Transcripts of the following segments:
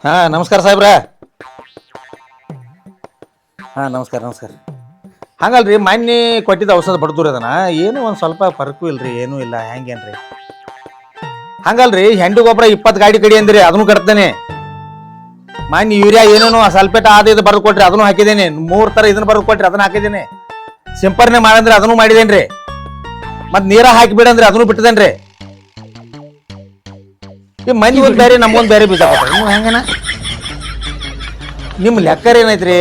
ಹಾ ನಮಸ್ಕಾರ ಸಾಹೇಬ್ರ. ಹಾ ನಮಸ್ಕಾರ ನಮಸ್ಕಾರ. ಹಂಗಲ್ರಿ ಮೊನ್ನೆ ಕೊಟ್ಟಿದ್ದ ಔಷಧ ಬಡ್ದೂರಿ ಅದನ ಏನು ಒಂದು ಸ್ವಲ್ಪ ಫರ್ಕು ಇಲ್ರಿ, ಏನೂ ಇಲ್ಲ. ಹೆಂಗೇನ್ರಿ ಹಂಗಲ್ರಿ? ಹೆಂಡಿ ಗೊಬ್ಬರ 20 ಗಾಡಿ ಕಡಿ ಅಂದ್ರಿ, ಅದನ್ನು ಕಟ್ತೇನೆ. ಮೊನ್ನೆ ಯೂರಿಯಾ ಏನೇನು ಸಲ್ಪೇಟ್ ಅದು ಇದು ಬರೆದು ಕೊಟ್ರಿ, ಅದನ್ನು ಹಾಕಿದ್ದೇನೆ. 3 ಥರ ಇದನ್ನ ಬರೆದು ಕೊಟ್ರಿ, ಅದನ್ನ ಹಾಕಿದ್ದೇನೆ. ಸಿಂಪರ್ನೆ ಮಾಡಂದ್ರೆ ಅದನ್ನು ಮಾಡಿದೇನ್ರಿ. ಮತ್ ನೀರ ಹಾಕಿಬಿಡಂದ್ರೆ ಅದನ್ನು ಬಿಟ್ಟದೇನ್ರಿ. ಈ ಮಂದಿ ಒಂದು ಬೇರೆ ನಮ್ಗೊಂದು ಬೇರೆ ಬೀಜ ಕೊಟ್ರಿ. ನೀವು ಹೆಂಗನ ನಿಮ್ಮ ಲೆಕ್ಕರ್ ಏನೈತ್ರಿ?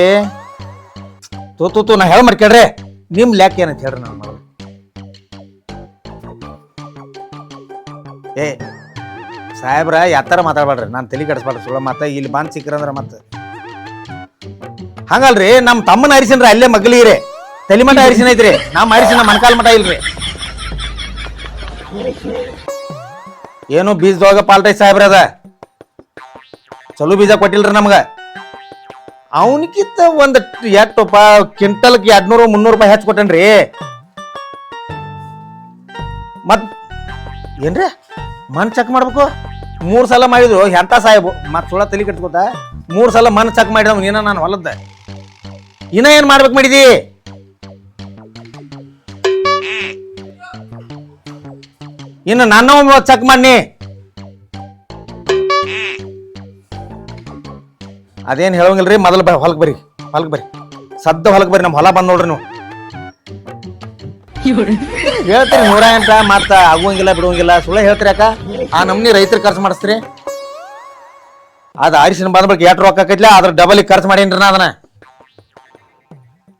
ತೂ ನಾ ಹೇಳ ಮಾಡ್ಕೇಳ್ರಿ, ನಿಮ್ ಲೆಕ್ಕ ಏನೈತಿ ಹೇಳ್ರಿ. ನಾನು ಏ ಸಾಹೇಬ್ರ ಯಾತರ ಮಾತಾಡ್ಬೇಡ್ರಿ, ನಾನು ತಲೆ ಕೆಡಿಸ್ಬೇಡ್ರಿ. ಸುಳ್ಳ ಮಾತ ಇಲ್ಲಿ ಬಂದ್ ಸಿಕ್ಕ್ರಂದ್ರ ಮತ್ತ ಹಂಗಲ್ರಿ. ನಮ್ಮ ತಮ್ಮನ ಅರಿಸಿನ್ರಿ ಅಲ್ಲೇ ಮಗ್ಲಿರಿ, ತಲೆ ಮಠ ಅರಿಸಿನ ಐತ್ರಿ. ನಮ್ಮ ಅರಿಸಿನ ಮಣಕಾಲ್ ಮಠ ಇಲ್ರಿ. ಏನು ಬೀಜದೊಳಗ ಪಾಲ್ಟೈ ಸಾಹೇಬ್ರ ಅದ, ಚಲೋ ಬೀಜ ಕೊಟ್ಟಿಲ್ರಿ ನಮ್ಗ. ಅವನಿಗಿಂತ ಒಂದ್ ಎಷ್ಟಪ್ಪ ಕ್ವಿಂಟಲ್ಗೆ 200-300 ರೂಪಾಯಿ ಹೆಚ್ಚು ಕೊಟ್ಟನ್ರಿ. ಮತ್ ಏನ್ರಿ ಮನ್ ಚೆಕ್ ಮಾಡ್ಬೇಕು? 3 ಸಲ ಮಾಡಿದ್ರು ಎಂತ ಸಾಹೇಬು. ಮತ್ ಸುಳ್ಳ ತಲೆ ಕಟ್ಕೋತ 3 ಸಲ ಮನ್ ಚೆಕ್ ಮಾಡಿದವ್ ನೀನ. ನಾನು ಹೊಲದ್ದ ಇನ್ನ ಏನ್ ಮಾಡ್ಬೇಕು ಮಾಡಿದಿ? ಇನ್ನು ನನ್ನ ಚೆಕ್ ಮಾಡಿ. ಅದೇನ್ ಹೇಳಂಗಿಲ್ರಿ. ಮೊದಲು ಹೊಲಕ್ ಬರ್ರಿ, ಹೊಲಕ್ ಬರ್ರಿ, ಸದ್ದ ಹೊಲಕ್ ಬರ್ರಿ. ನಮ್ ಹೊಲ ಬಂದ್ ನೋಡ್ರಿ. ನೀವು ಹೇಳ್ತೀರಿ 108 ಮತ್ತ ಆಗುವಂಗಿಲ್ಲ ಬಿಡುವಂಗಿಲ್ಲ. ಸುಳ್ಳ ಹೇಳ್ತೀರಿ ಯಾಕ? ಆ ನಮ್ನಿ ರೈತರ ಖರ್ಚು ಮಾಡಿಸ್ತೀರಿ. ಅದ ಅರಿಶಿನ ಬಂದ್ಬೇಕು ಎಷ್ಟು ರೊಕ್ಕ ಆಕೈತ್ಲ ಅದ್ರ ಡಬಲ್ ಖರ್ಚು ಮಾಡೇನ್ರಿ ನಾ ಅದನ್ನ.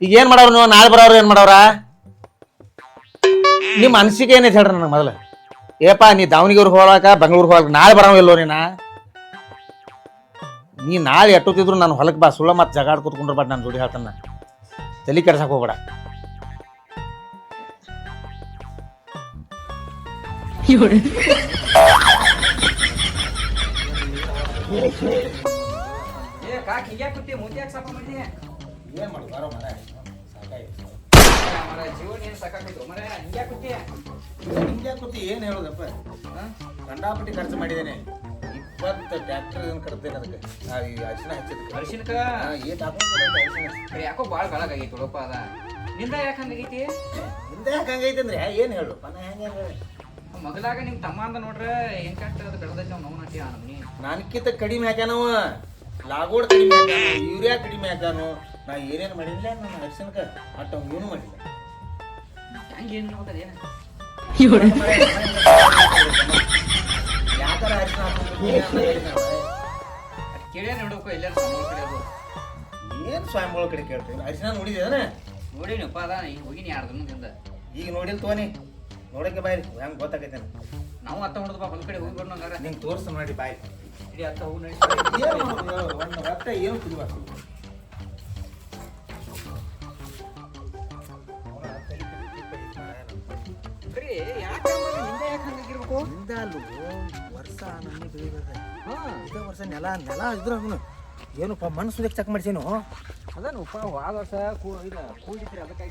ಈಗ ಏನ್ ಮಾಡವ್ರ ನೀವು? ನಾಳೆ ಬರೋರು ಏನ್ ಮಾಡವ್ರ? ನಿಮ್ ಅನ್ಸಿಕೆ ಏನೈತೆ ಹೇಳ್ರಿ ನನಗೆ ಮೊದಲು. ಏಪಾ ನೀ ದಾವಣಗೆರೆ ಹೋಗಾಕ ಬೆಂಗಳೂರಿಗೆ ಹೋಗಾಕ ನಾಳೆ ಬರೋಂಗಿಲ್ಲೋ ನೀ ನಾಳೆ ಎಟ್ಟೋತಿದ್ರು ನಾನು ಹೊಲಕ್ಕೆ ಬಾ. ಸುಳ್ಳ ಮತ್ತೆ ಜಗಾಡ್ ಕೂತ್ಕೊಂಡ್ರ ಬಟ್ ನಾನು ಜೋಡಿ ಹೇಳ್ತಾನ. ತಲೆ ಕೆಡ್ಸಕ್ ಹೋಗ್ಬೇಡ. ಏನ್ ಹೇಳುದಪ್ಪ, ಕಂಡಾಪಟ್ಟಿ ಖರ್ಚು ಮಾಡಿದ್ದೇನೆ. 20 ಟ್ರ್ಯಾಕ್ಟರ್ ಕಟ್ತೇನೆ ಅದಕ್ಕೆ. ಅರಿಶಿನ ಹಚ್ಚಿದಕ್ಕೆ ಅರಿಶಿನಕ ಯಾಕೋ ಭಾಳ ಬೆಳಗಾಗೈತಿ ಉಳಪ್ಪ. ಅದ ನಿಂದ ಯಾಕೆ ಹಂಗಾಗೈತಿ? ನಿಂದ ಯಾಕೆ ಹಂಗೈತಿ ಅಂದ್ರೆ ಏನ್ ಹೇಳು ಮಗಲಾಗ ನಿಮ್ ತಮ್ಮ ಅಂದ ನೋಡ್ರೆ ಹೆಂಗ್ ಕಷ್ಟ ಅದು ಬೆಳೆದೈತಿ. ನಾವು ನಟಿ ನಮ್ನಿ ನಾನ್ಕಿಂತ ಕಡಿಮೆ ಹಾಕ್ಯಾನವ. ಲಾಗೋಡ್ ಕಡಿಮೆ ಹಾಕ್ಯಾನು, ಯೂರಿಯಾ ಕಡಿಮೆ ಹಾಕ್ಯಾನು. ನಾ ಏನೇನು ಮಾಡಿಲ್ಲ ನನ್ನ ಅರಿಶಿನಕ ಅಟ್ಟ ಏನು ಮಾಡಿಲ್ಲ. ಹಂಗೆ ಏನು ನೋಡ್ತದೇನ ಯಾಕಾರ ಅರಿಶಿನ ಕೇಳ್ಯಾರ ನೋಡ್ಬೇಕು. ಎಲ್ಲಾರು ಸಾಮಾನು ಕಡೆಯೋದು ಏನ್ ಸ್ವಾಮಿಗಳ ಕಡೆ ಕೇಳ್ತೀವಿ? ಅರಿಶಿನ ನೋಡಿದೇನ? ನೋಡಿನಪ್ಪ. ಅದ ಈಗ ಹೋಗಿನಿ 2 ದಿನದಿಂದ. ಈಗ ನೋಡಿಲ್ ತೋನಿ ನೋಡಕ್ಕೆ ಬಾಯ್ರಿ ಹೆಂಗ್ ಗೊತ್ತಾಗೈತೆ. ನಾವು ಅತ್ತ ಹೊಡೆದಪ್ಪ ಹೊಲ ಕಡೆ ಹೋಗಿ ಬರ್ನಂಗಾರ. ನಿಂಗೆ ತೋರ್ಸ ನೋಡಿ ಬಾಯ್. ಇಡೀ ಅತ್ತ ಹೋಗಿ ನೋಡಿ ಒಂದು ರಕ್ತ ಏನು ತಿಳಿಬಾರ್ದು. ವರ್ಷ ನನ್ನಿ ಬೆಳಿಬೇಕ. ಇದೇ ವರ್ಷ ನೆಲ ಇದ್ರ ಏನಪ್ಪ ಮಣ್ಣು ಸುದಕ್ಕೆ ಚೆಕ್ ಮಾಡ್ಸೇನು? ಅದನಪ್ಪ ಹೋದ ವರ್ಷ ಕೂಡಿದ್ರಿ ಅದಕ್ಕಾಗಿ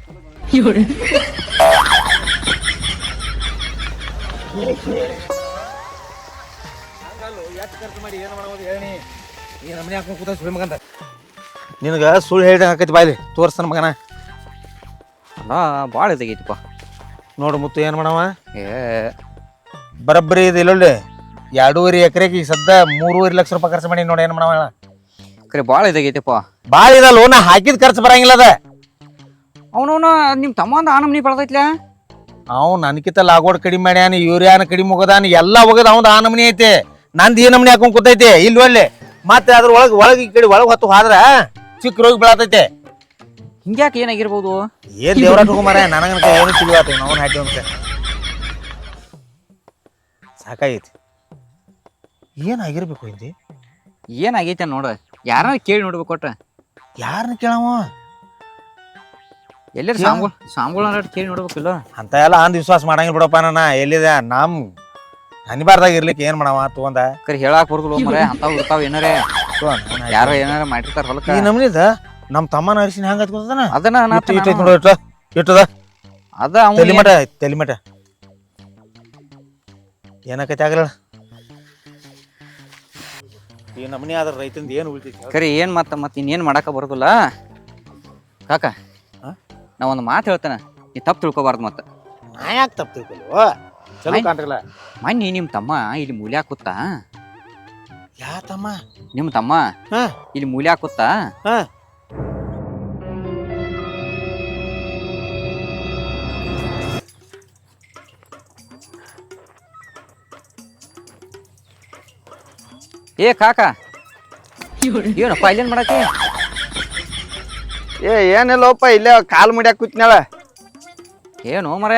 ಎಷ್ಟು ಖರ್ಚು ಮಾಡಿ ಏನು ಮಾಡೋದು ಹೇಳಿ? ಈ ನಮ್ಮನೆ ಹಾಕೊಂಡು ಕೂತ ಸುಳ್ಳು ಮಗಂತ ನಿನಗೆ ಸುಳ್ಳು ಹೇಳ್ದಂಗೆ ಹಾಕೈತಿ. ಬಾಯ್ಲಿ ತೋರ್ಸ್ತಾನ ಮಗನ. ಅಲ್ಲ ಭಾಳ ಇದಾಗೈತಿಪ್ಪ. ನೋಡು ಮುತ್ತು ಏನು ಮಾಡವ? ಏ ಬರಬ್ಬರಿ ಇದು ಇಲ್ಲೊಳ್ಳಿ 2.5 ಎಕರೆಗೆ ಈಗ ಸದ್ದ 3.5 ಲಕ್ಷ ರೂಪಾಯಿ ಖರ್ಚು ಮಾಡಿ. ನೋಡಿ ಏನು ಮಾಡವ? ಕರೆ ಭಾಳ ಇದಾಗೈತಿಪ್ಪ. ಭಾಳ ಇದಲ್ಲ, ನಾ ಹಾಕಿದ ಖರ್ಚು ಬರಂಗಿಲ್ಲ ಅದ. ಅವನವನ ನಿಮ್ಮ ತಮ್ಮ ಅಂದ ನಮ್ನಿ ಬೆಳೆದೈತ್ಲ. ಅವ್ ನನ್ಕಿತ ಲಾಗೋಡ್ ಕಡಿಮೆ ಮಾಡ್ಯಾನ, ಯೂರಿಯಾನ ಕಡಿಮೆ ಹೋಗದಾನ, ಎಲ್ಲ ಹೋಗದ ಅವಂದ ಆ ನಮನಿ ಐತೆ. ನಂದು ಈ ನಮನಿ ಹಾಕೊಂಡ್ ಕೂತೈತಿ ಇಲ್ಲಿ ಒಳ್ಳೆ. ಮತ್ತೆ ಅದ್ರ ಒಳಗೆ ಈ ಕಡೆ ಒಳಗೆ ಹೊತ್ತು ಹೋದ್ರ ಚಿಕ್ಕ ರೋಗಿ ಬೆಳತೈತೆ. ಹಿಂಗ್ಯಾಕೆ ಏನಾಗಿರ್ಬೋದು? ಏನ್ ದೇವ್ರಾಟ ಹೋಗಮಾರ ನನಗನಕ ಏನು ತಿಳಿವಾತ. ನಾವು ಹಾಕಿ ಅಂತ ಸಾಕಾಗೈತಿ. ಏನಾಗಿರ್ಬೇಕು ಇಂದಿ? ಏನಾಗೈತೆ ನೋಡ, ಯಾರನ್ನ ಕೇಳಿ ನೋಡ್ಬೇಕು. ಕೊಟ್ಟ ಯಾರನ್ನ ಕೇಳವ? ಎಲ್ಲರ ಸಾಂಗುಳ ಕೇಳಿ ನೋಡ್ಬೇಕಿಲ್ಲ. ಅಂತ ಎಲ್ಲ ಅಂದ್ ವಿಶ್ವಾಸ ಮಾಡಂಗಿಲ್ಲ ಬಿಡಪ್ಪ. ನನ್ನ ಎಲ್ಲಿದೆ ನಮ್ ಅನಿವಾರ್ಯದಾಗ ಇರ್ಲಿಕ್ಕೆ ಏನ್ ಮಾಡವ ತಗೊಂಡ. ಕರೆ ಹೇಳಾಕ್ ಬರುದಿಲ್ಲ ಮರೆ. ಅಂತಾವ್ ಇರ್ತಾವ ಏನಾರೇ, ಯಾರೋ ಏನಾರ ಮಾಡಿರ್ತಾರ ಹೊಲಕ್ಕ. ಈ ನಮ್ನಿದ ನಮ್ ತಮ್ಮನ ಅರಿಶಿನ ಹೆಂಗ ಹತ್ಕೊತಾನ? ಅದನ್ನ ನೋಡ ಇಟ್ಟದ ಅದ ತೆಲಿಮಠ ಏನಾಕೈತಿ ಆಗಲ್ಲ. ಈ ನಮನಿ ಆದ್ರ ರೈತಂದ ಏನು ಉಳಿತೈತಿ ಕರಿ ಏನ್ ಮತ್ತೆ ಇನ್ನೇನ್ ಮಾಡಾಕ ಬರೋದಿಲ್ಲ ಕಾಕ. ನಾ ಒಂದು ಮಾತು ಹೇಳ್ತೇನೆ, ನೀ ತಪ್ಪು ತಿಳ್ಕೊಬಾರ್ದು. ಮತ್ತೆ ನಾ ಯಾಕೆ ತಪ್ಪು ತಿಳ್ಕೊಲ್ವ ಚಲೋ ಕಾಣ್ರಲ್ಲ. ಮನ್ನಿ ನಿಮ್ಮ ತಮ್ಮ ಇಲ್ಲಿ ಮೂಲ್ಯಾಗ ಕೂತ. ಯಾ ತಮ್ಮ? ನಿಮ್ಮ ತಮ್ಮ ಇಲ್ಲಿ ಮೂಲ್ಯಾಗ ಕೂತ. ಏ ಕಾಕ, ಏನಪ್ಪ ಇಲ್ಲೇನ್ ಮಾಡಕ್ಕೆ? ಏನಿಲ್ಲಪ್ಪ, ಇಲ್ಲೇ ಕಾಲ್ ಮುಡ್ಯಾಕ ಕೂತ್ನಾಳ. ಏನು ಮರ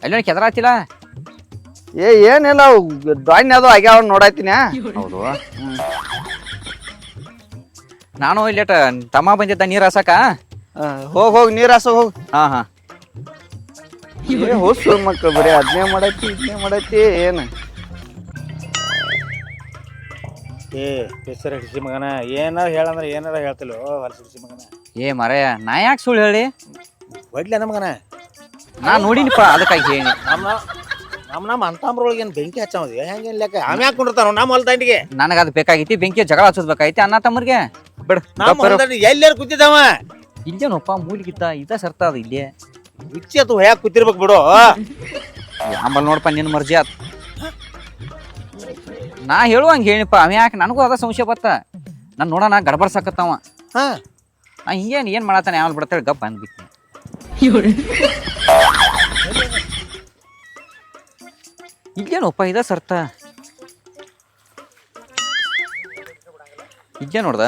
ಅಲ್ಲೇನು ಕೆದರಾತಿಲ್ಲ? ಏನಿಲ್ಲ, ಡ್ರಾಯಿಂಗ್ ಅದು ಆಗ್ಯಾವ ನೋಡಾತೀನಿ. ಹೌದು. ನಾನು ಇಲ್ಲೇಟ ತಮ್ಮ ಬಂದಿದ್ದ ನೀರ್ ಹಾಸಕ. ಹೋಗ್ ನೀರ್ ಹಾಸ ಹೋಗ್. ಹಾ ಹೊಸು ಮಕ್ಕಳು ಬರೀ ಅದನ್ನೇ ಮಾಡತ್ತಿ ಇದನ್ನೇ ಮಾಡತ್ತಿ. ಏನು ಹೆಸರು ಹಿಡಿಸಿ ಮಗನ, ಏನಾರ ಹೇಳಂದ್ರೆ ಏನಾರ ಹೇಳ್ತಿಲ್ಲ ಹೊಲಸ ಹಿಡಿಸಿ ಮಗನ. ಏ ಮರ ನಾ ಯಾಕೆ ಸುಳ್ಳು ಹೇಳಿ? ಒಡ್ಲೆ ಮಗನ, ನಾ ನೋಡಿನಿಪ್ಪ, ಅದಕ್ಕಾಗಿ ಹೇಳಿ. ನಮ್ಮ ಅಂತಂಬ್ರೊಳಗೆ ಏನು ಬೆಂಕಿ ಹಚ್ಚೋದು ಹೆಂಗೇನು ಲೆಕ್ಕ? ಆమె ಹಾಕೊಂಡಿರ್ತಾನ ನಮ್ಮ ಹೊಲದಂಡಿಗೆ. ನನಗೆ ಅದು ಬೇಕಾಗೈತಿ, ಬೆಂಕಿ ಜಗಳ ಹಚ್ಚೋದ್ಬೇಕಾಗೈತಿ ಅಣ್ಣ ತಮ್ಮರಿಗೆ. ಬಿಡ ನಮ್ಮ ಹೊಲದಂಡಿ ಎಲ್ಲಾರು ಕೂತಿದ್ದಾವ. ಇಲ್ಲೇನಪ್ಪ ಮೂಲಿಗಿತ್ತ ಇದ ಸರ್ತ ಅದು ಇಲ್ಲೇ ಹುಚ್ಚಿ ಅದು ಹೊಯ್ಯಾಕ ಕೂತಿರ್ಬೇಕು ಬಿಡು. ಆಂಬಲ್ ನೋಡಪ್ಪ ನಿನ್ನ ಮರ್ಜಿ ಆತ್. ನಾ ಹೇಳುವಂಗೆ ಹೇಳಿಪ್ಪ, ಅವ ಯಾಕೆ ನನಗೂ ಅದ ಸಂಶಯ ಬತ್ತ. ನಾನು ನೋಡೋಣ ಗಡ್ಬಡ್ಸಾಕತ್ತವ. ನಾ ಹಿಂಗೇನು ಏನು ಮಾಡತ್ತಾನೆ ಯಾವಲ್ ಬಿಡತ್ತೇಳಿ ಗಪ್ ಅಂದ್ಬಿಟ್ಟು. ಇಲ್ಲೇನಪ್ಪ ಇದ ಸರ್ತ ಇಲ್ಲೇ ನೋಡ್ದ.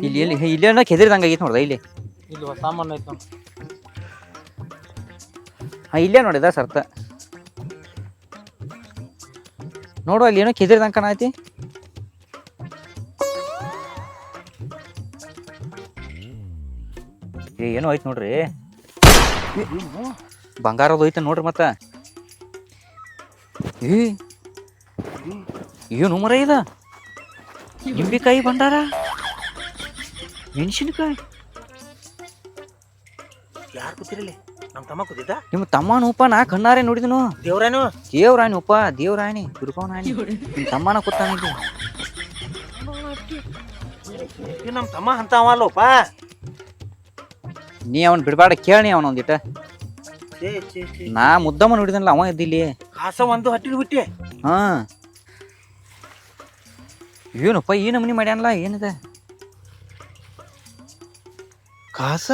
ಇಲ್ಲಿ ಎಲ್ಲಿ ಇಲ್ಲೇನ ಕೆದರಿದಂಗ ಆಗೈತಿ ನೋಡ್ದ. ಇಲ್ಲಿ ಸಾಮಾನು ಐತ. ಇಲ್ಲೇ ನೋಡಿದ ಸರ್ತ ನೋಡು, ಅಲ್ಲಿ ಏನೋ ಕೆದರಿದಂಗ ಕಾಣೈತಿ. ಏನೋ ಐತಿ ನೋಡ್ರಿ, ಬಂಗಾರದು ಐತೆ ನೋಡ್ರಿ. ಮತ್ತ ಏನು ಮರ ಇದ? ನಿಂಬಿಕಾಯಿ ಭಂಡಾರ, ಮೆಣಸಿನಕಾಯಿ. ಯಾರು ಕೂತಿರಲಿ? ನಮ್ಮ ತಮ್ಮ ಕೂತಿದ್ದ. ನಿಮ್ಮ ತಮ್ಮನೂಪ ನಾ ಕಣ್ಣಾರೆ ನೋಡಿದನು. ದೇವ್ರಾನು ದೇವ್ರಾಣಿಪ್ಪ, ದೇವ್ರಾಣಿ ದುರ್ಗವನಾಣಿ. ನಿಮ್ಮ ತಮ್ಮನ ಕೂತಾನಿದ್ದೆ. ನಮ್ಮ ತಮ್ಮ ಅಂತವಲ್ಲಪ್ಪ. ನೀ ಅವನ್ ಬಿಡಬಾಡ, ಕೇಳಿ ಅವನ ಒಂದಿಟ. ನಾ ಮುದ್ದಮ್ಮ ನೋಡಿದನಲ್ಲ, ಅವ ಇದ್ದಿಲ್ಲಿ ಕಾಸ ಒಂದು ಹಟ್ಟಿಲ್ ಬಿಟ್ಟೆ. ಹಾ ಏನಪ್ಪ ಈ ನಮನಿ ಮಾಡ್ಯಾನಲ್ಲ, ಏನಿದೆ? ಕಾಸ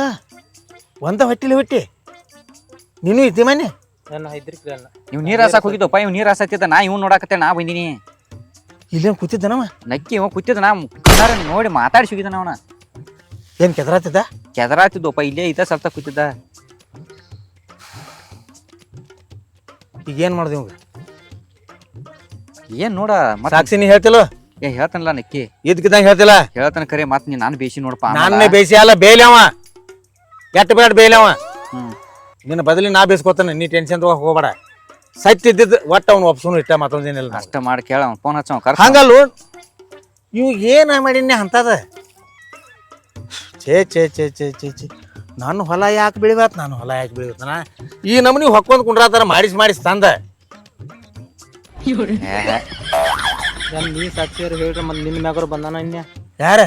ಒಂದ ಹೊಟ್ಟಿಲಿ ಬಿಟ್ಟೆ. ನೀನು ಇದ್ದಿ ಮನೆ ನೀವು ನೀರ್ ಹಾಸಕ್ ಹೋಗಿದ್ದಪ್ಪ. ಇವ್ ನೀರ್ ಹಾಸತ್ತಿದ್ದ, ನಾ ಇವ್ ನೋಡಾಕತ್ತೆ. ನಾ ಬಂದಿನಿ. ಇಲ್ಲೇನು ಕೂತಿದ್ದನವ? ನಕ್ಕಿ ಇವ ಕೂತಿದ್ದ. ನಾ ಕಣ್ಣಾರೆ ನೋಡಿ ಮಾತಾಡಿಸಿ ಹೋಗಿದ್ದಾನ. ಅವನ ಏನ್ ಕೆದರಾತಿದ್ದ? ಕೆದರಾತಿದ್ದಪ್ಪ. ಇಲ್ಲೇ ಇದ್ದ ಸರ್ತ ಕೂತಿದ್ದ. ಈಗ ಏನ್ ಮಾಡ್ದೆ ಇವಾಗ? ಏನ್ ನೋಡ ಸಾಕ್ಷಿ ನೀ ಹೇಳ್ತಿಲ್ಲ? ಏ ಹೇಳ್ತಾನಲ್ಲ ನಕ್ಕಿ, ಇದ್ಕಿದಂಗ ಹೇಳ್ತಿಲ್ಲ. ಹೇಳ್ತಾನ ಕರೆ. ಮತ್ ನೀ ನಾನು ಬೇಸಿ ನೋಡಪ್ಪ. ನಾನೇ ಬೇಸಿ ಅಲ್ಲ, ಬೇಯಲವ. ಎಟ್ಟು ಬೇಡ ಬೇಯಲವ. ನಿನ್ನ ಬದಲಿ ನಾ ಬೇಸ್ಕೋತಾನೆ, ನೀ ಟೆನ್ಷನ್ ತಗೋ ಹೋಗ್ಬೇಡ. ಸತ್ಯ ಇದ್ದಿದ್ದು ಒಟ್ಟು ಅವ್ನು ಒಪ್ಸೋನು ಇಷ್ಟ, ಮತ್ತೊಂದೇನಿಲ್ಲ. ಅಷ್ಟ ಮಾಡಿ ಕೇಳ, ಫೋನ್ ಹಚ್ಚ. ಹಂಗಲ್ಲ, ಇವ್ ಏನ ಮಾಡೀನಿ ಅಂತದ. ಛೇ ಛೇ ಛೇ ಛೇ ಛೇ ಛೇ ನಾನು ಹೊಲ ಯಾಕೆ ಬೆಳಿಬಾತ್, ನಾನು ಹೊಲ ಯಾಕೆ ಬೆಳಿಬಾತನ? ಈ ನಮ್ನಿ ಹೊಕ್ಕೊಂಡ್ ಕುಂಡ್ರಾತಾರ ಮಾಡಿಸ್ ತಂದ. ನೀ ಸಾಕ್ಷಿಯರು ಹೇಳ್ರಿ, ಮತ್ತೆ ನಿನ್ನ ಮ್ಯಾಗರು ಬಂದಾನ ಇನ್ಯ ಯಾರ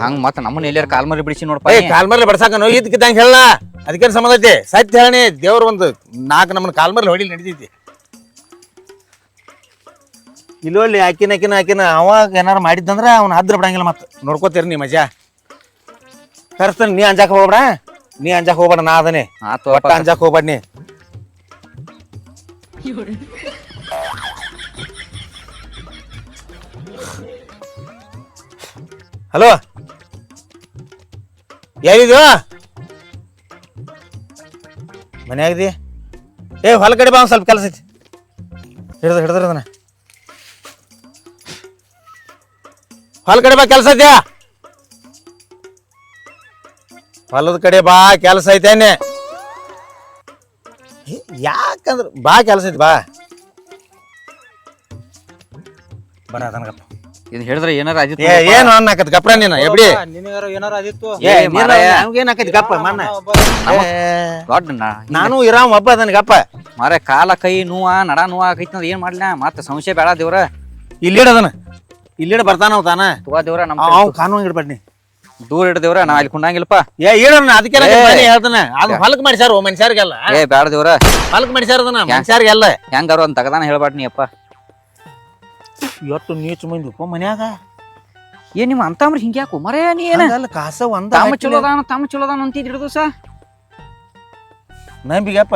ಹಂಗ ಮತ್ತ ನಮ್ಮನ್ನ ಎಲ್ಲಾರ ಕಾಲ್ ಮರಿ ಬಿಡಿಸಿ ನೋಡಪ್ಪ. ಕಾಲ್ಮರ್ಲಿ ಬಡ್ಸಾಕ ಇದ್ಕಿದ್ದಂಗ ಹೇಳ. ಅದಕ್ಕೇನು ಸಂಬಂಧ ಐತಿ? ಸತ್ಯ ಹೇಳಿ, ದೇವ್ರ ಒಂದು 4 ನಮ್ಮನ್ನ ಕಾಲ್ಮರ್ಲಿ ಹೊಡಿಲಿ ನಡೀತೈತಿ. ಇಲ್ಲೊಳ್ಳಿ ಆಕಿನ ಅವಾಗ ಏನಾರು ಮಾಡಿದ್ದಂದ್ರ ಅವ್ನ ಹದ್ರ ಬಿಡಂಗಿಲ್ಲ. ಮತ್ತೆ ನೋಡ್ಕೋತೀರಿ ನೀ ಮಜಾ. ಕರ್ಸ್ತಾನೆ, ನೀ ಅಂಜಾಕ ಹೋಗ್ಬೇಡ, ನೀ ಅಂಜಾಕ ಹೋಗ್ಬೇಡ. ನಾ ಅದನೇ ಒಟ್ಟ ಅಂಜಾಕ ಹೋಗ್ಬೇಡ ನೀ. ಹಲೋ, ಯಾರಿದ್ಯೋ? ಮನ್ಯಾಗದಿ? ಏ ಹೊಲ ಕಡೆ ಬಾ, ಒಂದು ಸ್ವಲ್ಪ ಕೆಲಸ ಐತಿ. ಹಿಡ್ದ್ರದನ ಹೊಲ ಕಡೆ ಬಾ, ಕೆಲಸ ಐತ್ಯಾ? ಹೊಲದ ಕಡೆ ಬಾ, ಕೆಲಸ ಐತೇನೆ. ಯಾಕಂದ್ರ ಬಾ, ಕೆಲಸ ಐತಿ, ಬಾ. ಬರ ಅದನ್ಗಪ್ಪ. ಇದು ಹೇಳಿದ್ರೆ ಏನಾರ ಆದಿತ್ತು. ಏನು ಅನ್ನಕತ್ ಗಪ್ರ ನೀನ ಎಬ್ಡಿ? ಏನಾರ ಆದಿತ್ತು. ಏನಾಕೈತಿ ಗಪ್ಪ ಮಣ್ಣ? ದೊಡ್ಡ ನಾನು ಇರಾಮ್ ಒಬ್ಬ ಅದನ್ ಗಪ್ಪ. ಮಾರ ಕಾಲ ಕೈ ನೋವ ನಡ ನೋವ ಆಗೈತಿ. ಏನ್ ಮಾಡ್ಲ? ಮತ್ತ ಸಂಶಯ ಬೇಡ ದೇವ್ರ. ಇಲ್ಲಿ ಅದನ ಇಲ್ಲಿಡ ಬರ್ತಾನ ತಾನ ತಗೋ ದೇವ್ರ ನಮ್ ಅವ್ ಕಾನೂನು ಇಡ್ಬೇಡ್ನಿ ದೂರ ಇಡ್ದೇವ್ರ ನಾ ಇಲ್ಲಿ ಕುಂಡಂಗಿಲ್ಲಪ್ಪ. ಹೇಳೋಣ ಅದಕ್ಕೆ ಹೇಳ್ತಾನೆ ಅದು ಹೊಲಕ್ ಮಾಡಿಸ್ಯಾರ ಮನುಷ್ಯರಿಗೆಲ್ಲ ಬ್ಯಾಡ ದೇವ್ರ ಹೊಲಕ್ ಮಾಡಿಸ್ಯಾರ ಅದನ್ನ ಮನುಷ್ಯರಿಗೆಲ್ಲ ಹೆಂಗಾರು ಅಂತ ತಗದಾನ ಹೇಳ್ಬಾಡ್ನಿ ಅಪ್ಪ. ಎಷ್ಟು ನೀಚ್ ಮಂದಿಪ್ಪ ಮನ್ಯಾಗ ಏನ್ ನಿಮ್ಮ ಅಂತಂಬ್ರಿ ಹಿಂಗ್ಯಾಕು ಮರೇ ನೀ ಏನ ಕಾಸ ಒಂದ ತಮ್ಮ ಚಲೋದಾನ ಅಂತಿದ್ ಹಿಡಿದು ಸ ನಂಬಿಗಪ್ಪ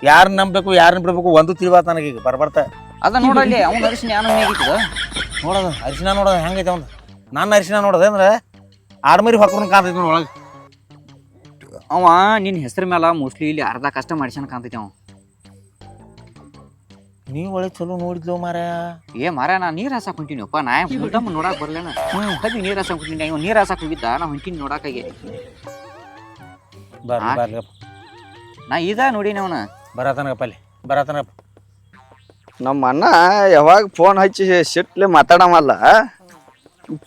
ಯಾರನ್ನ ನಂಬಬೇಕು ಯಾರನ್ನ ಬಿಡ್ಬೇಕು ಒಂದು ತಿಳಿವಾತ ನನಗೀಗ ಬರ್ಬರ್ತ ಅದ ನೋಡಲ್ಲಿ ಅವ್ನ ಅರಿಶಿನ ಯಾನು ಹೇಗಿತ್ತದ ನೋಡೋದು ಅರಿಶಿನ ನೋಡೋದು ಹೆಂಗೈತೆ ಅವ್ನು ನನ್ನ ಅರಿಶಿನ ನೋಡೋದು ಅಂದ್ರೆ ಆರ್ಮರಿ ಹೊಕ್ರನ್ ಕಾಣ್ತೈತಿ ನೋಡಿ ಒಳಗೆ. ಅವ ನಿನ್ನ ಹೆಸರು ಮೇಲೆ ಮೋಸ್ಟ್ಲಿ ಇಲ್ಲಿ ಅರ್ಧ ಕಷ್ಟ ಮಾಡಿಸ್ಯಾನ ಕಾಣ್ತೈತಿ ಅವ. ನೀವು ಒಳ್ಳೆ ಚಲೋ ನೋಡಿದ್ಲು ಮಾರ ಮಾರ ನಾ ನೀರ್ ಹಾಸಕ್ ಹೊಂಟಿನಿಪ್ಪ. ನಾ ಮುದ್ದಮ್ಮ ನೋಡಕ್ ಬರ್ಲೇನ ಕಬ್ಬಿ ನೀರ್ ಹಾಸಕ್ ಹೊಂಟಿನಿ. ಇವ್ ನೀರ್ ಹಾಸಕ್ ಹೋಗಿದ್ದ ನಾ ಹೊಂಟಿನಿ ನೋಡಾಕಾಗಿ. ಬರ್ಲಿ ನಾ ಇದ ನೋಡಿನಿ ಅವನ ಬರತನಗಪ್ಪ ಅಲ್ಲಿ ಬರತನಗಪ್ಪ. ನಮ್ಮ ಅಣ್ಣ ಯಾವಾಗ ಫೋನ್ ಹಚ್ಚಿ ಸಿಟ್ಲೆ ಮಾತಾಡಮಲ್ಲ,